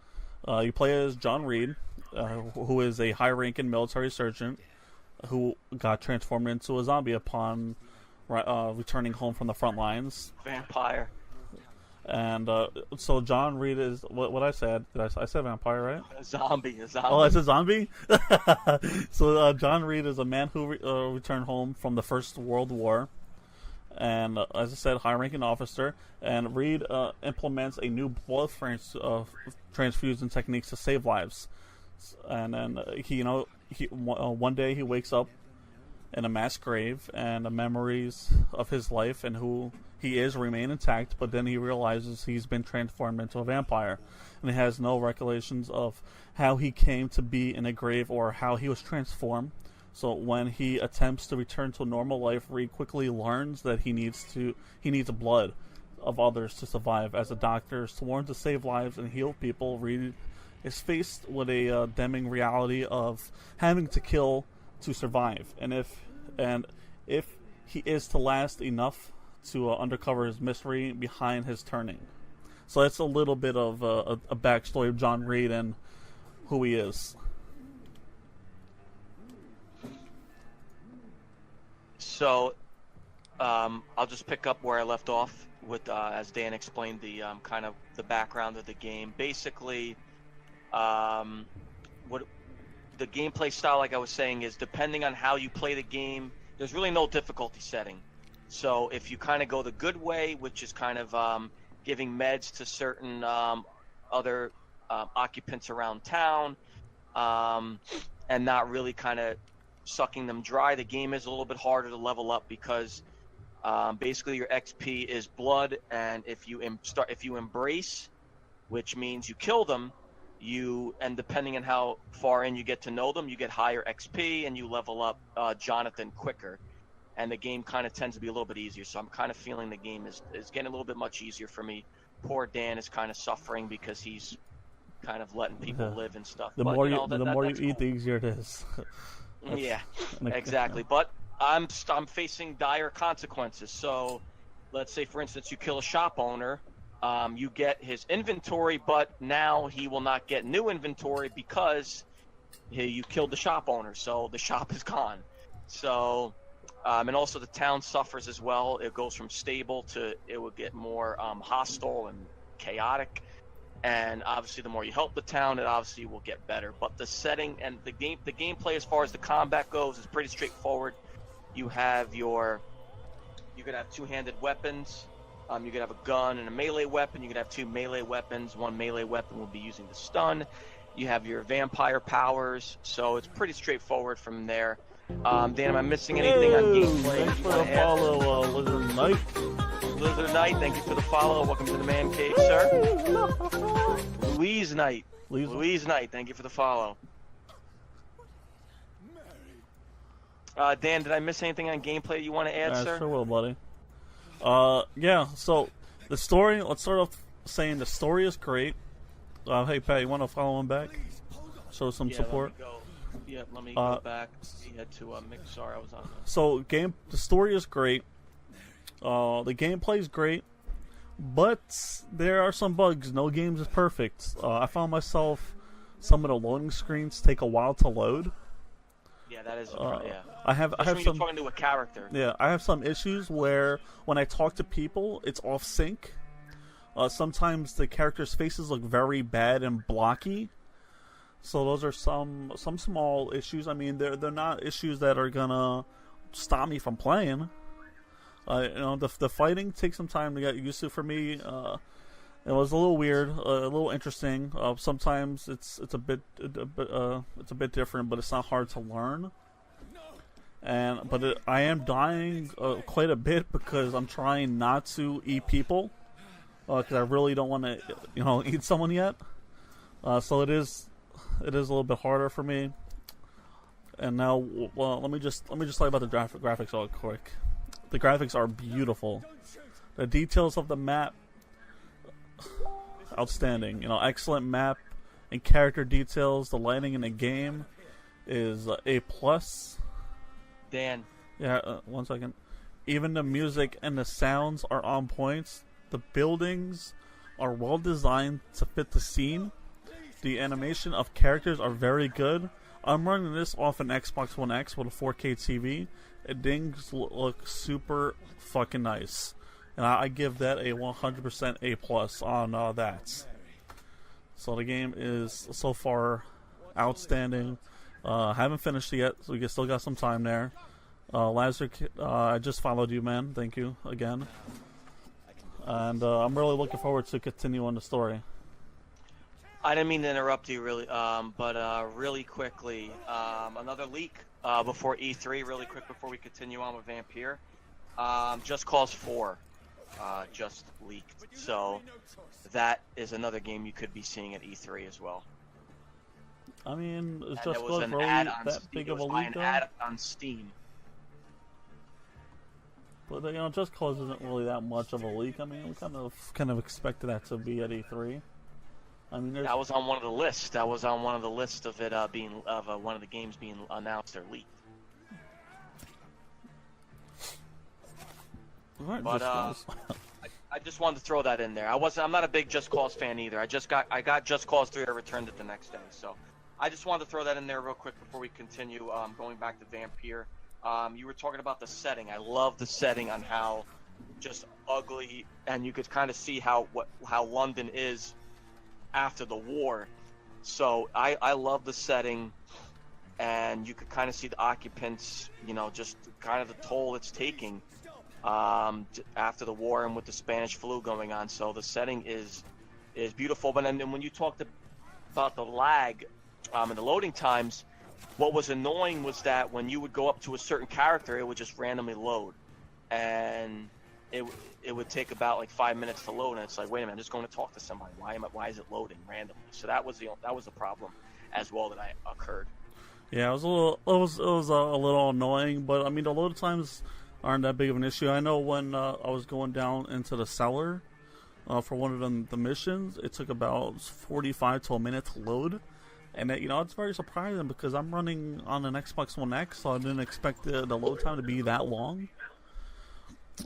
play as John Reed, who is a high-ranking military sergeant who got transformed into a zombie upon returning home from the front lines. Vampire. And so John Reed is what I said. I said vampire, right? A zombie. Oh, it's a zombie. So John Reed is a man who returned home from the First World War, and as I said, high-ranking officer. And Reed implements a new blood transfusion techniques to save lives. And then one day he wakes up in a mass grave, and the memories of his life and who he is remain intact, but then he realizes he's been transformed into a vampire, and he has no recollections of how he came to be in a grave or how he was transformed. So when he attempts to return to a normal life, Reed quickly learns that he needs blood of others to survive. As a doctor sworn to save lives and heal people, Reed is faced with a damning reality of having to kill to survive, and if he is to last enough to uncover his mystery behind his turning. So that's a little bit of a backstory of John Reed and who he is. So I'll just pick up where I left off with as Dan explained the kind of the background of the game. Basically, what the gameplay style, like I was saying, is depending on how you play the game, there's really no difficulty setting. So if you kind of go the good way, which is kind of giving meds to certain other occupants around town, and not really kind of sucking them dry, the game is a little bit harder to level up because basically your XP is blood, and if you embrace, which means you kill them, and depending on how far in you get to know them, you get higher XP and you level up Jonathan quicker. And the game kind of tends to be a little bit easier. So I'm kind of feeling the game is getting a little bit much easier for me. Poor Dan is kind of suffering because he's kind of letting people live and stuff. The more you eat, the easier it is. Yeah, exactly. But I'm facing dire consequences. So let's say, for instance, you kill a shop owner. You get his inventory, but now he will not get new inventory because you killed the shop owner, so the shop is gone. So, and also the town suffers as well. It goes from stable to it will get more hostile and chaotic. And obviously, the more you help the town, it obviously will get better. But the setting and the gameplay as far as the combat goes is pretty straightforward. You could have two-handed weapons. You could have a gun and a melee weapon. You could have two melee weapons. One melee weapon will be using the stun. You have your vampire powers. So it's pretty straightforward from there. Dan, am I missing anything on gameplay? Thanks for the follow, Lizard Knight. Lizard Knight, thank you for the follow. Welcome to the man cave, sir. Louise Knight. Louise Knight, thank you for the follow. Dan, did I miss anything on gameplay you want to add, sir? Sure will, buddy. Yeah, so the story, let's start off saying the story is great. Hey, Pat, you want to follow him back? Show some support? Let me go back. He had to mix. Sorry, I was on. So, the story is great. The gameplay is great, but there are some bugs. No game is perfect. I found myself some of the loading screens take a while to load. Yeah, that is. Yeah. I have when some. you're talking to a character. Yeah, I have some issues where when I talk to people, it's off sync. Sometimes the characters' faces look very bad and blocky. So those are some small issues. I mean, they're not issues that are gonna stop me from playing. The fighting takes some time to get used to for me. It was a little weird, a little interesting. Sometimes it's a bit different, but it's not hard to learn. I am dying quite a bit because I'm trying not to eat people because I really don't want to eat someone yet. So it is a little bit harder for me. And now, well, let me just talk about the graphics real quick. The graphics are beautiful. The details of the map, outstanding. Excellent map and character details. The lighting in the game is A+. Dan. Yeah, 1 second. Even the music and the sounds are on points. The buildings are well designed to fit the scene. The animation of characters are very good. I'm running this off an Xbox One X with a 4K TV. Things look super fucking nice. And I give that a 100% A+ on that. So the game is so far outstanding. Haven't finished it yet, so we still got some time there. Lazar, I just followed you, man. Thank you again. And I'm really looking forward to continuing the story. I didn't mean to interrupt you, really, but really quickly, another leak before E3, really quick before we continue on with Vampyr. Just Cause 4 just leaked, so that is another game you could be seeing at E3 as well. I mean, is And Just was Cause an really ad that big of a leak, an though? ad on Steam. But Just Cause isn't really that much of a leak. I mean, we kind of expected that to be at E3. I mean, that was on one of the lists. That was on one of the lists of it being one of the games being announced or leaked. Right, but I just wanted to throw that in there. I'm not a big Just Cause fan either. I got Just Cause 3. I returned it the next day. So I just wanted to throw that in there real quick before we continue. Going back to Vampyr. You were talking about the setting. I love the setting on how just ugly, and you could kind of see how London is after the war. So I love the setting, and you could kind of see the occupants, just kind of the toll it's taking after the war and with the Spanish flu going on. So the setting is beautiful. But then when you talked about the lag and the loading times, what was annoying was that when you would go up to a certain character, it would just randomly load, and it would take about like 5 minutes to load, and it's like, wait a minute, I'm just going to talk to somebody. Why is it loading randomly? So that was the problem as well that occurred. Yeah, it was a little annoying, but I mean the load times aren't that big of an issue. I know when I was going down into the cellar for one of the missions, it took about 45 to a minute to load. And it's very surprising because I'm running on an Xbox One X, so I didn't expect the load time to be that long.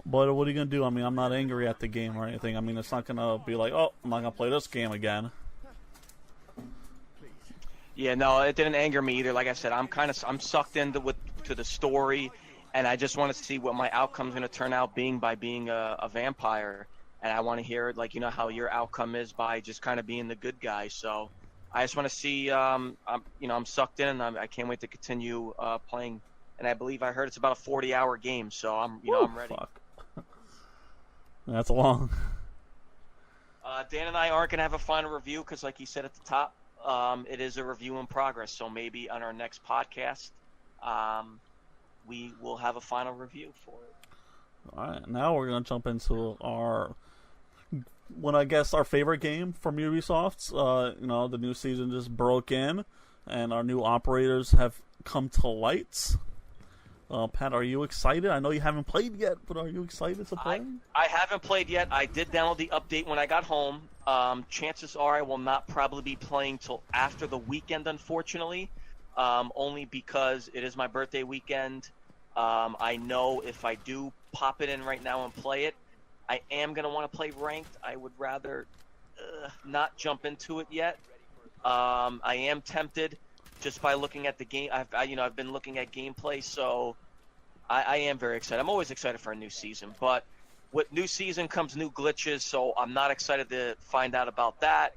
But what are you going to do? I mean, I'm not angry at the game or anything. I mean, it's not going to be like, oh, I'm not going to play this game again. Yeah, no, it didn't anger me either. Like I said, I'm sucked into to the story, and I just want to see what my outcome's going to turn out being a vampire. And I want to hear, how your outcome is by just kind of being the good guy. So I just want to see, I'm sucked in, and I can't wait to continue playing. And I believe I heard it's about a 40-hour game, so I'm ready. Fuck. That's long. Dan and I aren't going to have a final review because, like you said at the top, it is a review in progress. So maybe on our next podcast, we will have a final review for it. All right, now we're going to jump into our favorite game from Ubisoft. The new season just broke in, and our new operators have come to light. Pat, are you excited? I know you haven't played yet, but are you excited to play? I haven't played yet. I did download the update when I got home. Chances are I will not probably be playing till after the weekend, unfortunately, only because it is my birthday weekend. I know if I do pop it in right now and play it. I am going to want to play ranked. I would rather not jump into it yet. I am tempted just by looking at the game. I've been looking at gameplay, so I am very excited. I'm always excited for a new season, but with new season comes new glitches, so I'm not excited to find out about that.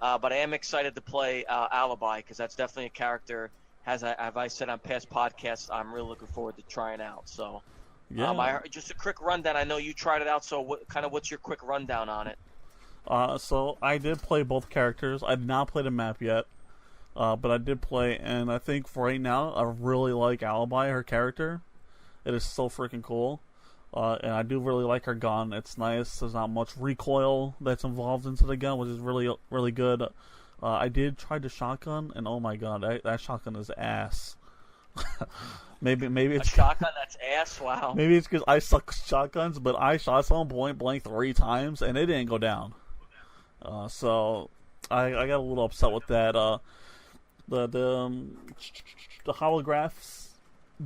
But I am excited to play Alibi, because that's definitely a character, as I said on past podcasts, I'm really looking forward to trying out. So, Yeah. just a quick rundown. I know you tried it out, so what's your quick rundown on it? So I did play both characters. I did not play the map yet, but I did play, and I think for right now, I really like Alibi, her character. It is so freaking cool. And I do really like her gun. It's nice. There's not much recoil that's involved into the gun, which is really, really good. I did try the shotgun, and oh my god, that shotgun is ass. maybe it's a shotgun that's ass. Wow. Maybe it's because I suck with shotguns, but I shot someone point blank 3 times, and it didn't go down. So I got a little upset with that. The holographs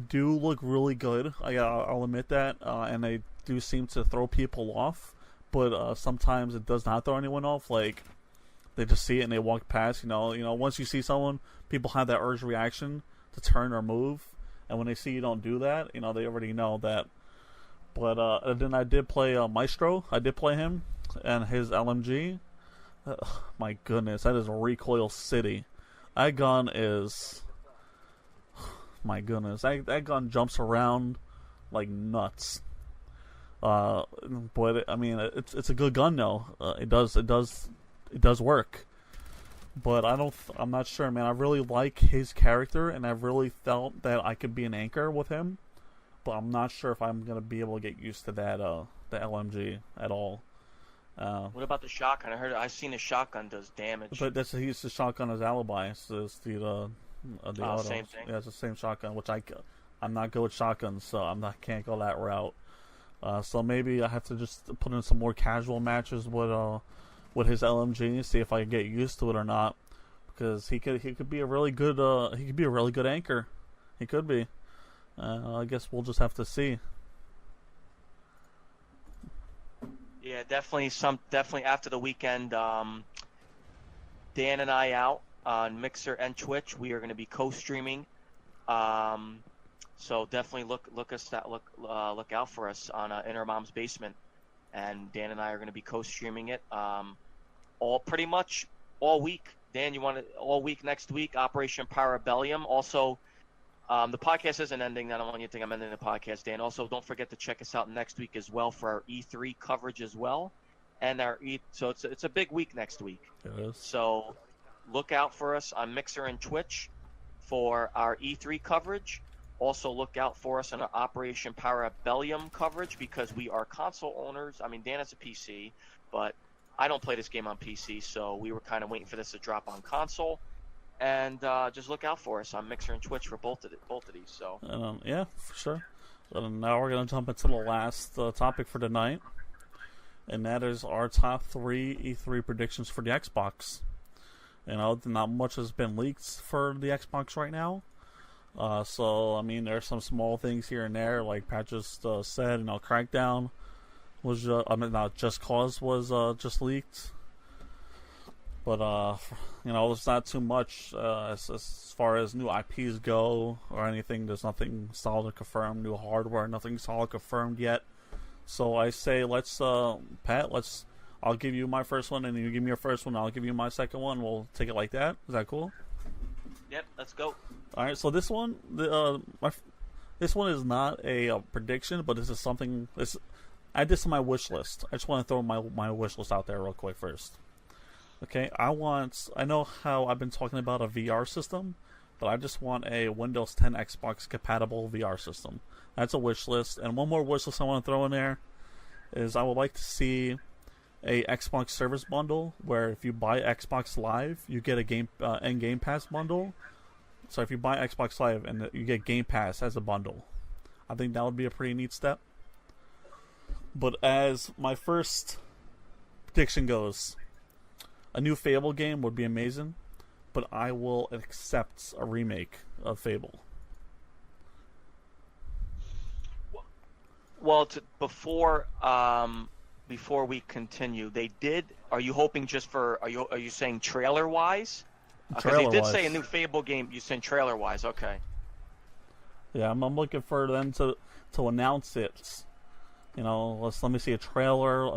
do look really good. I'll admit that, and they do seem to throw people off. But sometimes it does not throw anyone off. Like, they just see it and they walk past. You know, once you see someone, people have that urge reaction to turn or move, and when they see you don't do that, they already know that. But then I did play Maestro. I did play him and his LMG. My goodness, that is a recoil city. That gun is... My goodness, that gun jumps around like nuts. But it's a good gun though. It does work. But I'm not sure, man. I really like his character, and I really felt that I could be an anchor with him. But I'm not sure if I'm gonna be able to get used to that the LMG at all. What about the shotgun? I've seen the shotgun does damage. But he's the shotgun as Alibi. So it's the auto. Same thing. Yeah, it's the same shotgun, which I'm not good with shotguns, so can't go that route. So maybe I have to just put in some more casual matches with his LMG, see if I can get used to it or not, because he could be a really good anchor. He could be. I guess we'll just have to see. Yeah, definitely after the weekend. Dan and I out on Mixer and Twitch. We are going to be co-streaming, so definitely look out for us on Inner Mom's Basement, and Dan and I are going to be co-streaming it pretty much all week. Dan, you want it all week next week? Operation Parabellum. Also, the podcast isn't ending. I don't want you to think I'm ending the podcast, Dan. Also, don't forget to check us out next week as well for our E3 coverage as well, and so it's a big week next week. It is. So look out for us on Mixer and Twitch for our E3 coverage. Also look out for us on our Operation Parabellum coverage, because we are console owners. I mean, Dan has a PC, but I don't play this game on PC, so we were kind of waiting for this to drop on console. And just look out for us on Mixer and Twitch for both of these. So yeah, for sure. So now we're going to jump into the last topic for tonight, and that is our top 3 E3 predictions for the Xbox. Not much has been leaked for the Xbox right now. So, I mean, there's some small things here and there, like Pat just said, Crackdown was, Just Cause was just leaked. But, there's not too much as far as new IPs go or anything. There's nothing solid confirmed, new hardware, nothing solid confirmed yet. So I say, Pat, I'll give you my first one, and you give me your first one, I'll give you my second one. We'll take it like that. Is that cool? Yep, let's go. All right, so this one, this one is not a prediction, but this is something. Add this to my wish list. I just want to throw my wish list out there real quick first. Okay, I know how I've been talking about a VR system, but I just want a Windows 10 Xbox compatible VR system. That's a wish list. And one more wish list I want to throw in there is I would like to see a Xbox service bundle where if you buy Xbox Live, you get a Game Pass bundle. So if you buy Xbox Live and you get Game Pass as a bundle, I think that would be a pretty neat step. But as my first prediction goes, a new Fable game would be amazing, but I will accept a remake of Fable. Well, before we continue, they did. Are you hoping just for? Are you saying trailer wise? Because they did say a new Fable game. You saying trailer wise? Okay. Yeah, I'm looking for them to announce it. Let me see a trailer,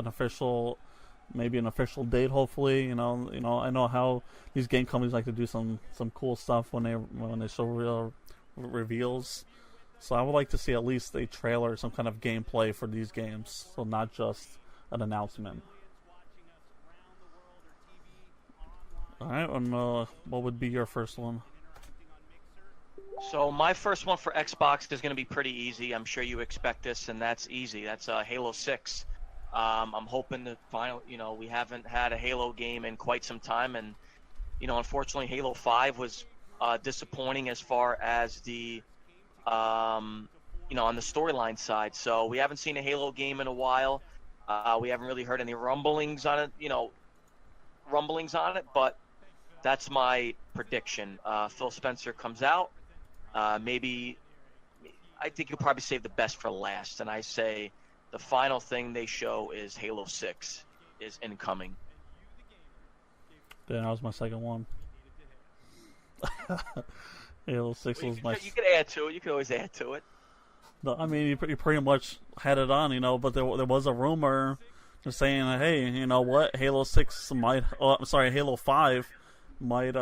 maybe an official date. Hopefully, I know how these game companies like to do some cool stuff when they show real reveals. So I would like to see at least a trailer, some kind of gameplay for these games, so not just an announcement. All right, and what would be your first one? So my first one for Xbox is going to be pretty easy. I'm sure you expect this, and that's easy. That's Halo 6. I'm hoping to we haven't had a Halo game in quite some time, and unfortunately, Halo 5 was disappointing as far as the on the storyline side. So we haven't seen a Halo game in a while. We haven't really heard any rumblings on it, but that's my prediction. Phil Spencer comes out. Maybe I think you'll probably save the best for last, and I say the final thing they show is Halo 6 is incoming. Then that was my second one. Halo 6 was my... You could add to it. You could always add to it. No, I mean, you pretty much had it on, but there was a rumor just saying, hey, you know what, Halo 5 might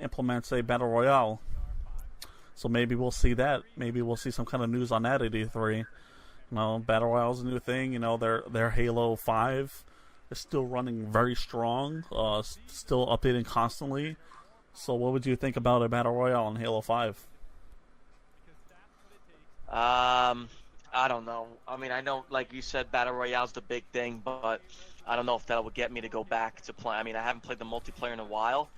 implement a Battle Royale. So maybe we'll see that. Maybe we'll see some kind of news on that at E3. Battle Royale's a new thing. Their Halo 5 is still running very strong, still updating constantly. So what would you think about a Battle Royale in Halo 5? I don't know. I mean, I know, like you said, Battle Royale's the big thing, but I don't know if that would get me to go back to play. I mean, I haven't played the multiplayer in a while.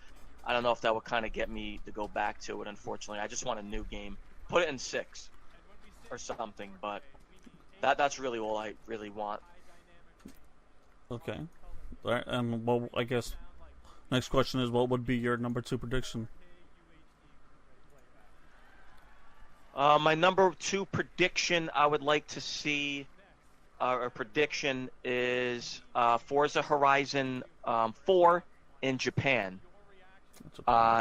I don't know if that would kind of get me to go back to it, unfortunately. I just want a new game. Put it in 6 or something, but that's really all I really want. Okay. All right, and well, I guess next question is, what would be your number 2 prediction? My number 2 prediction I would like to see, or prediction is Forza Horizon 4 in Japan.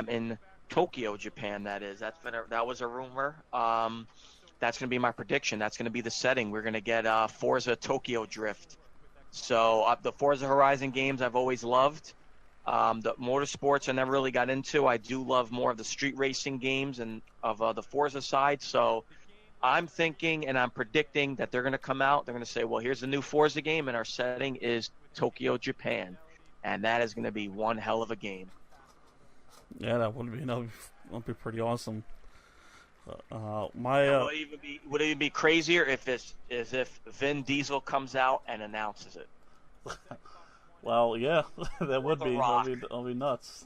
In Tokyo, Japan, that is. That was a rumor. That's going to be my prediction. That's going to be the setting. We're going to get Forza Tokyo Drift. So the Forza Horizon games I've always loved. The motorsports I never really got into. I do love more of the street racing games and of the Forza side. So I'm thinking and I'm predicting that they're going to come out. They're going to say, well, here's the new Forza game, and our setting is Tokyo, Japan. And that is going to be one hell of a game. Yeah, that would be pretty awesome. Would it even be crazier if Vin Diesel comes out and announces it? Well, yeah, that would be. That'll be nuts.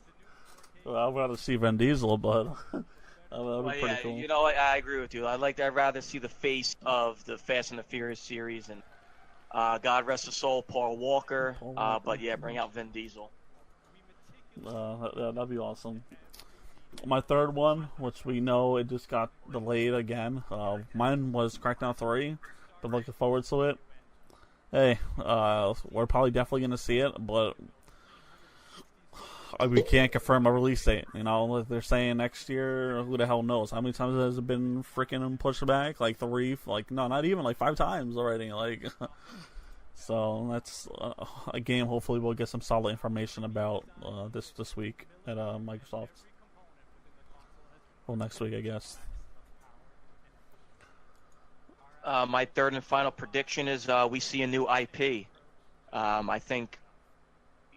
Well, I'd rather see Vin Diesel, but that would be pretty cool. I agree with you. I'd rather see the face of the Fast and the Furious series, and God rest his soul, Paul Walker. But yeah, bring out Vin Diesel. That'd be awesome. My third one, which we know it just got delayed again. Mine was Crackdown 3. Been looking forward to it. Hey, we're probably definitely going to see it, but we can't confirm a release date. They're saying next year. Who the hell knows? How many times has it been freaking pushed back? Like 3? No, not even. 5 times already. So that's a game. Hopefully, we'll get some solid information about this week at Microsoft. Well, next week, I guess. My third and final prediction is we see a new IP. I think,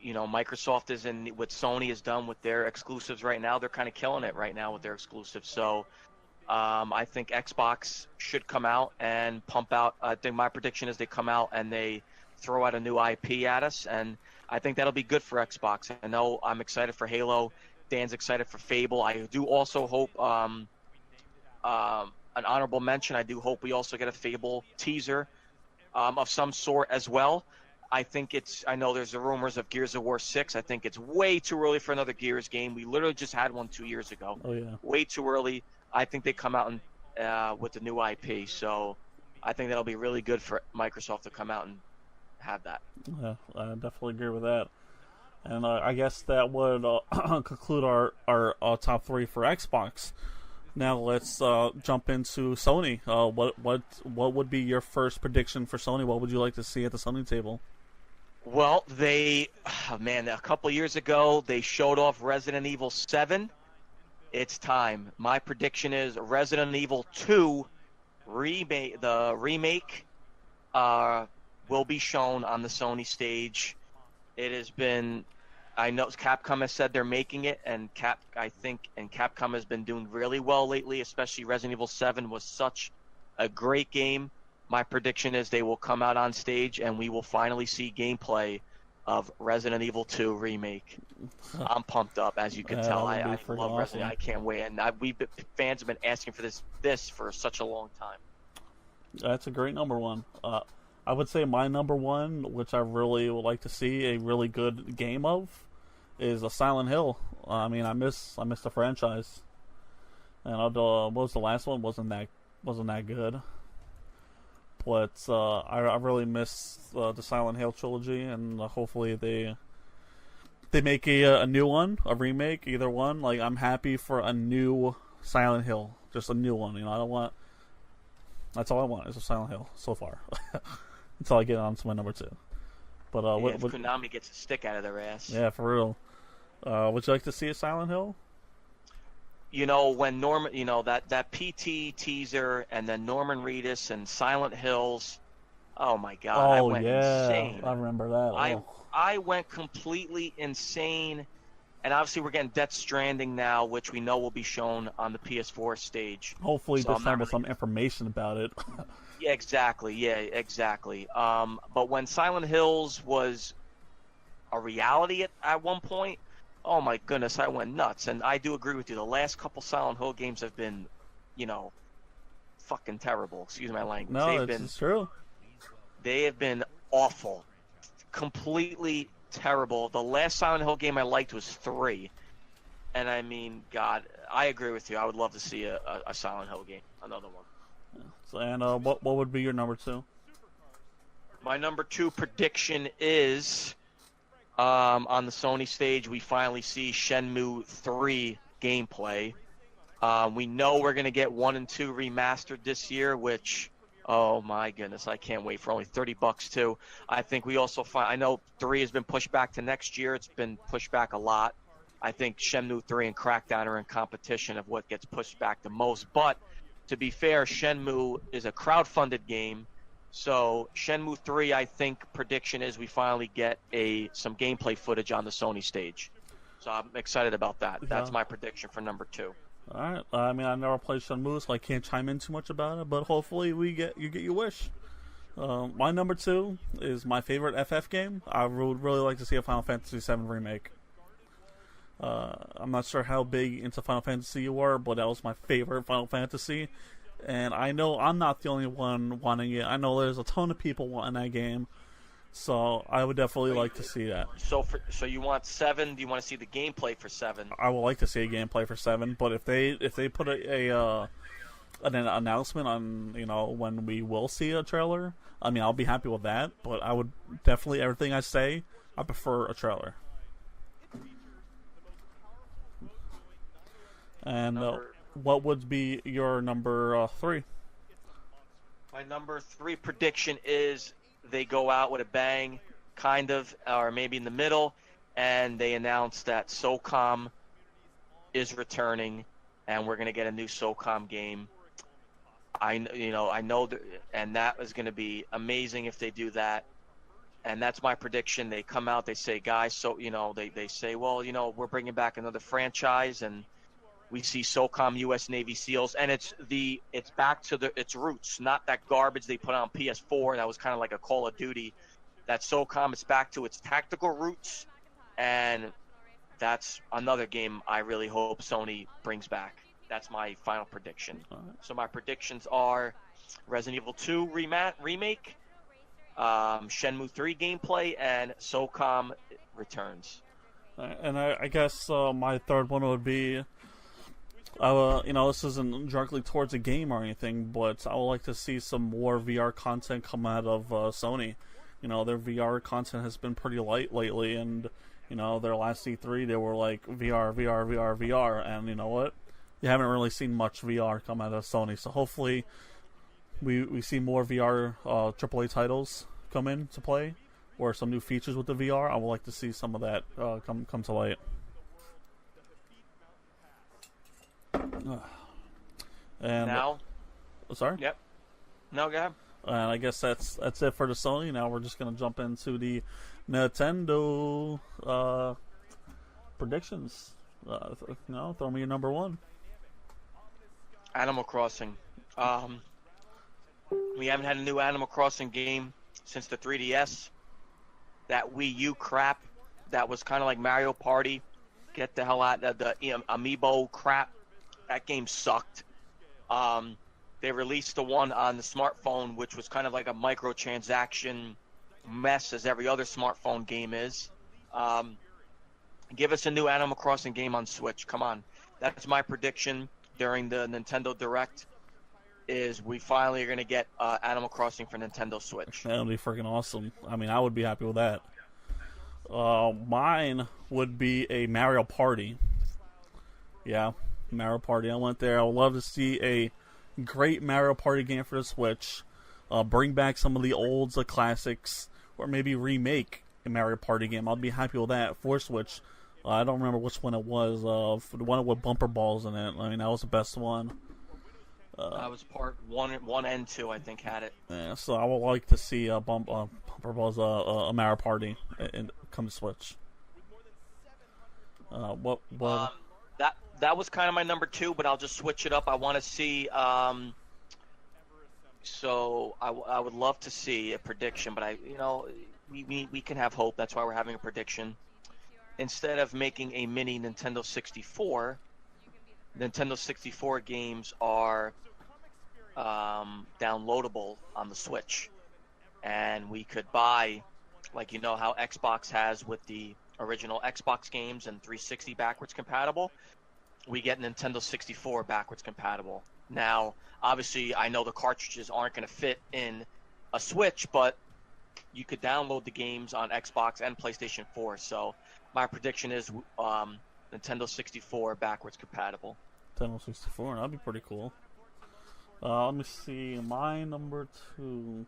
Microsoft is in what Sony has done with their exclusives right now. They're kind of killing it right now with their exclusives. So I think Xbox should come out and pump out. I think my prediction is they come out and they throw out a new IP at us, and I think that'll be good for Xbox. I know I'm excited for Halo. Dan's excited for Fable. I do also hope an honorable mention. I do hope we also get a Fable teaser of some sort as well. I know there's the rumors of Gears of War 6. I think it's way too early for another Gears game. We literally just had one 2 years ago. Oh, yeah. Way too early. I think they come out with the new IP. So I think that'll be really good for Microsoft to come out and have that. Yeah, I definitely agree with that. And I guess that would conclude our top 3 for Xbox. Now let's jump into Sony. What would be your first prediction for Sony? What would you like to see at the Sony table? Well, a couple years ago they showed off Resident Evil 7. It's time. My prediction is Resident Evil 2 remake. The remake will be shown on the Sony stage. It has been. I know Capcom has said they're making it, and Capcom has been doing really well lately. Especially Resident Evil 7 was such a great game. My prediction is they will come out on stage, and we will finally see gameplay of Resident Evil 2 remake. I'm pumped up, as you can tell. I love Resident. I can't wait, and fans have been asking for this for such a long time. That's a great number one. I would say my number one, which I really would like to see a really good game of, is a Silent Hill. I mean, I miss the franchise, and what was the last one? Wasn't that good? But I really miss the Silent Hill trilogy, and hopefully they make a new one, a remake, either one. Like, I'm happy for a new Silent Hill, just a new one. I don't want. That's all I want is a Silent Hill so far. Until I get on to my number 2. But if Konami gets a stick out of their ass. Yeah, for real. Would you like to see a Silent Hill? When Norman, that PT teaser, and then Norman Reedus and Silent Hills. Oh my God! I went insane. I remember that. I went completely insane, and obviously we're getting Death Stranding now, which we know will be shown on the PS4 stage. Hopefully, this time with some information about it. Yeah, exactly. But when Silent Hills was a reality at one point, oh my goodness, I went nuts. And I do agree with you. The last couple Silent Hill games have been, fucking terrible. Excuse my language. No, it's true. They have been awful. Completely terrible. The last Silent Hill game I liked was 3. And I mean, God, I agree with you. I would love to see a Silent Hill game. Another one. And what would be your number 2? My number 2 prediction is on the Sony stage, we finally see Shenmue 3 gameplay. We know we're going to get 1 and 2 remastered this year, which, oh my goodness, I can't wait for only $30 too. I think we also I know 3 has been pushed back to next year. It's been pushed back a lot. I think Shenmue 3 and Crackdown are in competition of what gets pushed back the most. But to be fair, Shenmue is a crowd-funded game. So Shenmue 3, I think prediction is we finally get some gameplay footage on the Sony stage. So I'm excited about that. That's my prediction for number 2. All right. I mean, I never played Shenmue, so I can't chime in too much about it. But hopefully, you get your wish. My number 2 is my favorite FF game. I would really like to see a Final Fantasy VII remake. I'm not sure how big into Final Fantasy you are, but that was my favorite Final Fantasy. And I know I'm not the only one wanting it. I know there's a ton of people wanting that game. So I would definitely like to see that. So you want 7? Do you want to see the gameplay for 7? I would like to see a gameplay for 7, but if they put an announcement on, when we will see a trailer, I mean, I'll be happy with that. But I would definitely, everything I say, I prefer a trailer. And what would be your number 3? My number 3 prediction is they go out with a bang, kind of, or maybe in the middle, and they announce that SOCOM is returning, and we're going to get a new SOCOM game. I know, and that is going to be amazing if they do that. And that's my prediction. They come out, they say, guys, so they say, well, we're bringing back another franchise, and we see SOCOM U.S. Navy SEALs, and it's back to its roots, not that garbage they put on PS4 that was kind of like a Call of Duty. That SOCOM is back to its tactical roots, and that's another game I really hope Sony brings back. That's my final prediction. So my predictions are Resident Evil 2 remake, Shenmue 3 gameplay, and SOCOM returns. And I guess my third one would be This isn't directly towards a game or anything, but I would like to see some more VR content come out of Sony. Their VR content has been pretty light lately, and their last E3 they were like VR, VR, VR, VR, and you know what? You haven't really seen much VR come out of Sony. So hopefully, we see more VR AAA titles come into play, or some new features with the VR. I would like to see some of that come to light. And now, sorry. Yep. No, go ahead. And I guess that's it for the Sony. Now we're just gonna jump into the Nintendo predictions. Throw me your number one. Animal Crossing. We haven't had a new Animal Crossing game since the 3DS. That Wii U crap that was kind of like Mario Party. Get the hell out of the Amiibo crap. That game sucked. They released the one on the smartphone, which was kind of like a microtransaction mess, as every other smartphone game is. Give us a new Animal Crossing game on Switch. Come on. That's my prediction during the Nintendo Direct, is we finally are going to get Animal Crossing for Nintendo Switch. That would be freaking awesome. I mean, I would be happy with that. Mine would be a Mario Party. Yeah, Mario Party. I went there. I would love to see a great Mario Party game for the Switch. Bring back some of the old classics, or maybe remake a Mario Party game. I'd be happy with that for Switch. I don't remember which one it was. The one with bumper balls in it. I mean, that was the best one. That was part 1 and 2, I think, had it. Yeah, so I would like to see bumper balls, a Mario Party, and come to Switch. That was kind of my number 2, but I'll just switch it up. I want to see. So I would love to see a prediction, but we can have hope. That's why we're having a prediction. Instead of making a mini Nintendo 64, Nintendo 64 games are downloadable on the Switch, and we could buy, like how Xbox has with the original Xbox games and 360 backwards compatible. We get Nintendo 64 backwards compatible. Now, obviously, I know the cartridges aren't going to fit in a Switch, but you could download the games on Xbox and PlayStation 4. So my prediction is Nintendo 64 backwards compatible. Nintendo 64, that'd be pretty cool. Let me see, my number 2.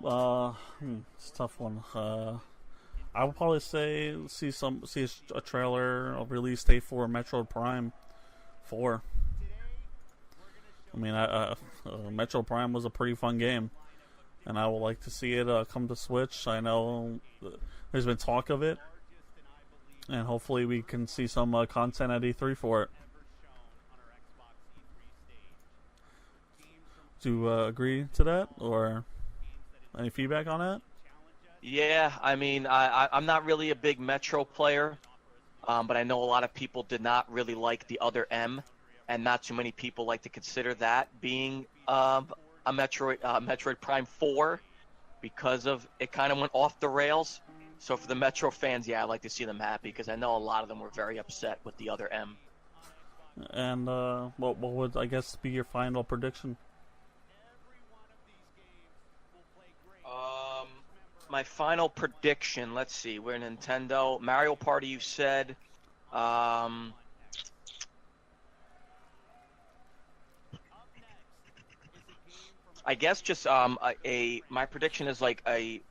It's a tough one. I would probably say see a trailer, a release date for Metroid Prime 4. I mean, Metroid Prime was a pretty fun game, and I would like to see it come to Switch. I know there's been talk of it, and hopefully we can see some content at E3 for it. Do you agree to that, or any feedback on that? Yeah, I mean, I'm not really a big Metro player, but I know a lot of people did not really like the other M, and not too many people like to consider that being a Metroid Prime 4, because of it kind of went off the rails. So for the Metro fans, yeah, I'd like to see them happy, because I know a lot of them were very upset with the other M. And what would, I guess, be your final prediction? My final prediction, let's see, we're Nintendo. Mario Party, you said. I guess just my prediction is like a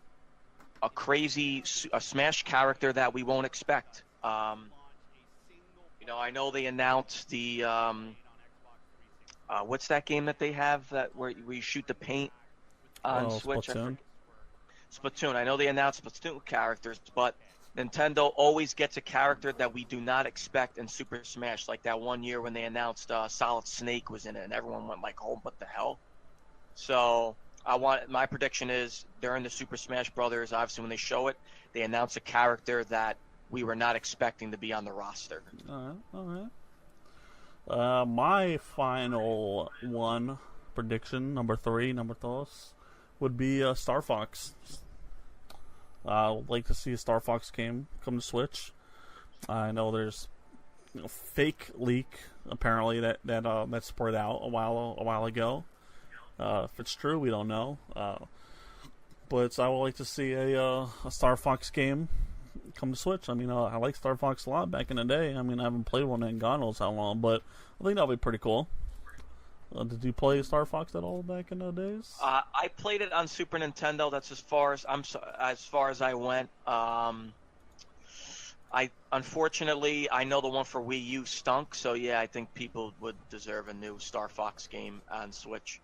crazy Smash character that we won't expect. I know they announced the what's that game that they have that where you shoot the paint on Switch? Splatoon. I know they announced Splatoon characters, but Nintendo always gets a character that we do not expect in Super Smash. Like that one year when they announced Solid Snake was in it, and everyone went like, "Oh, what the hell?" So my prediction is during the Super Smash Brothers, obviously when they show it, they announce a character that we were not expecting to be on the roster. All right. My final prediction, number 3, would be Star Fox. I would like to see a Star Fox game come to Switch. I know there's fake leak apparently that spread out a while ago. If it's true, we don't know. But I would like to see a Star Fox game come to Switch. I mean, I like Star Fox a lot back in the day. I mean, I haven't played one in God knows how long, but I think that'll be pretty cool. Did you play Star Fox at all back in the days? I played it on Super Nintendo. That's as far as I went. Unfortunately, I know the one for Wii U stunk. So yeah, I think people would deserve a new Star Fox game on Switch.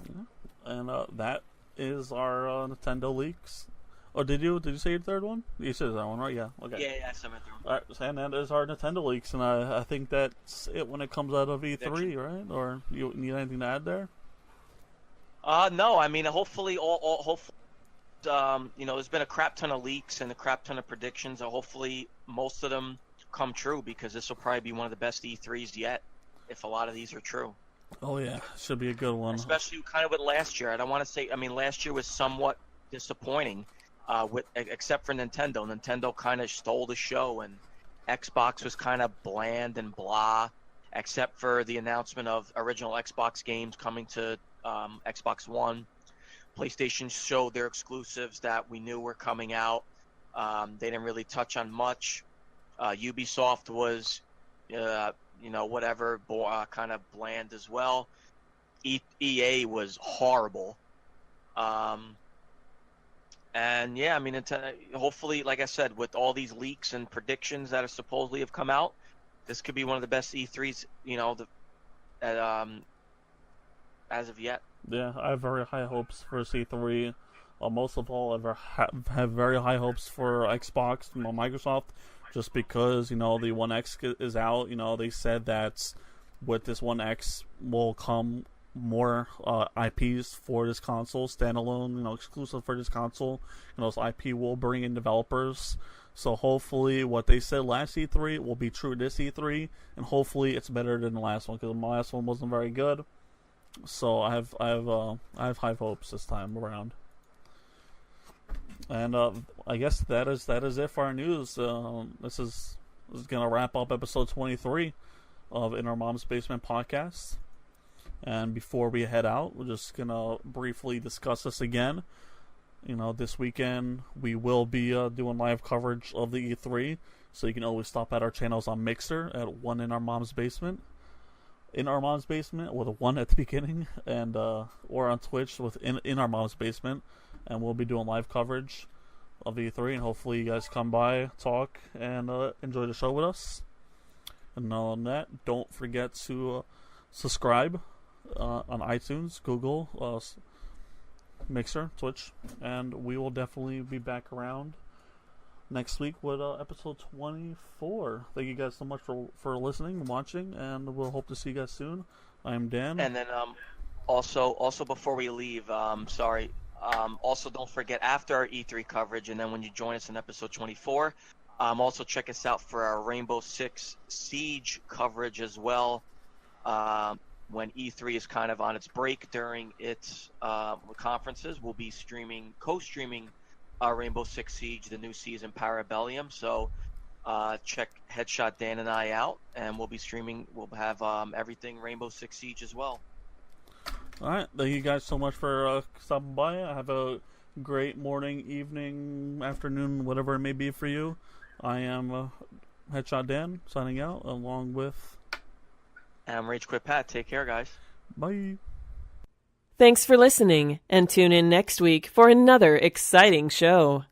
Yeah. And that is our Nintendo leaks. Oh, did you say your third one? You said that one, right? Yeah. Okay. Yeah, I said my third one. All right, and that is our Nintendo leaks, and I think that's it when it comes out of E3, right? Or you need anything to add there? No. I mean, hopefully, there's been a crap ton of leaks and a crap ton of predictions. Hopefully, most of them come true because this will probably be one of the best E3s yet, if a lot of these are true. Oh yeah, should be a good one. Especially kind of with last year. I don't want to say. I mean, last year was somewhat disappointing. Except for Nintendo. Nintendo kind of stole the show, and Xbox was kind of bland and blah, except for the announcement of original Xbox games coming to Xbox One. PlayStation showed their exclusives that we knew were coming out. They didn't really touch on much. Ubisoft was, whatever, kind of bland as well. EA was horrible. And yeah, I mean, hopefully, like I said, with all these leaks and predictions that are supposedly have come out, this could be one of the best E3s, as of yet. Yeah, I have very high hopes for C3. Most of all, I have very high hopes for Xbox and Microsoft, just because the One X is out. They said that with this One X will come more IPs for this console, standalone, exclusive for this console. Those IP will bring in developers. So hopefully, what they said last E3 will be true this E3, and hopefully it's better than the last one because the last one wasn't very good. So I have high hopes this time around. And I guess that is it for our news. This is gonna wrap up episode 23 of In Our Mom's Basement podcast. And before we head out, we're just gonna briefly discuss this again. This weekend we will be doing live coverage of the E3, so you can always stop at our channels on Mixer at One In Our Mom's Basement, In Our Mom's Basement with a 1 at the beginning, and or on Twitch with In Our Mom's Basement, and we'll be doing live coverage of E3, and hopefully you guys come by, talk, and enjoy the show with us. And on that, don't forget to subscribe on iTunes, Google, Mixer, Twitch, and we will definitely be back around next week with episode 24. Thank you guys so much for listening and watching, and we'll hope to see you guys soon. I'm Dan. And then also before we leave, also don't forget, after our E3 coverage, and then when you join us in episode 24, also check us out for our Rainbow Six Siege coverage as well. When E3 is kind of on its break during its conferences, we'll be co-streaming Rainbow Six Siege, the new season Parabellum. So check Headshot Dan and I out, and we'll be streaming. We'll have everything Rainbow Six Siege as well. All right, thank you guys so much for stopping by. Have a great morning, evening, afternoon, whatever it may be for you. I am Headshot Dan signing out, along with. I'm Rage Quit Pat. Take care, guys. Bye. Thanks for listening, and tune in next week for another exciting show.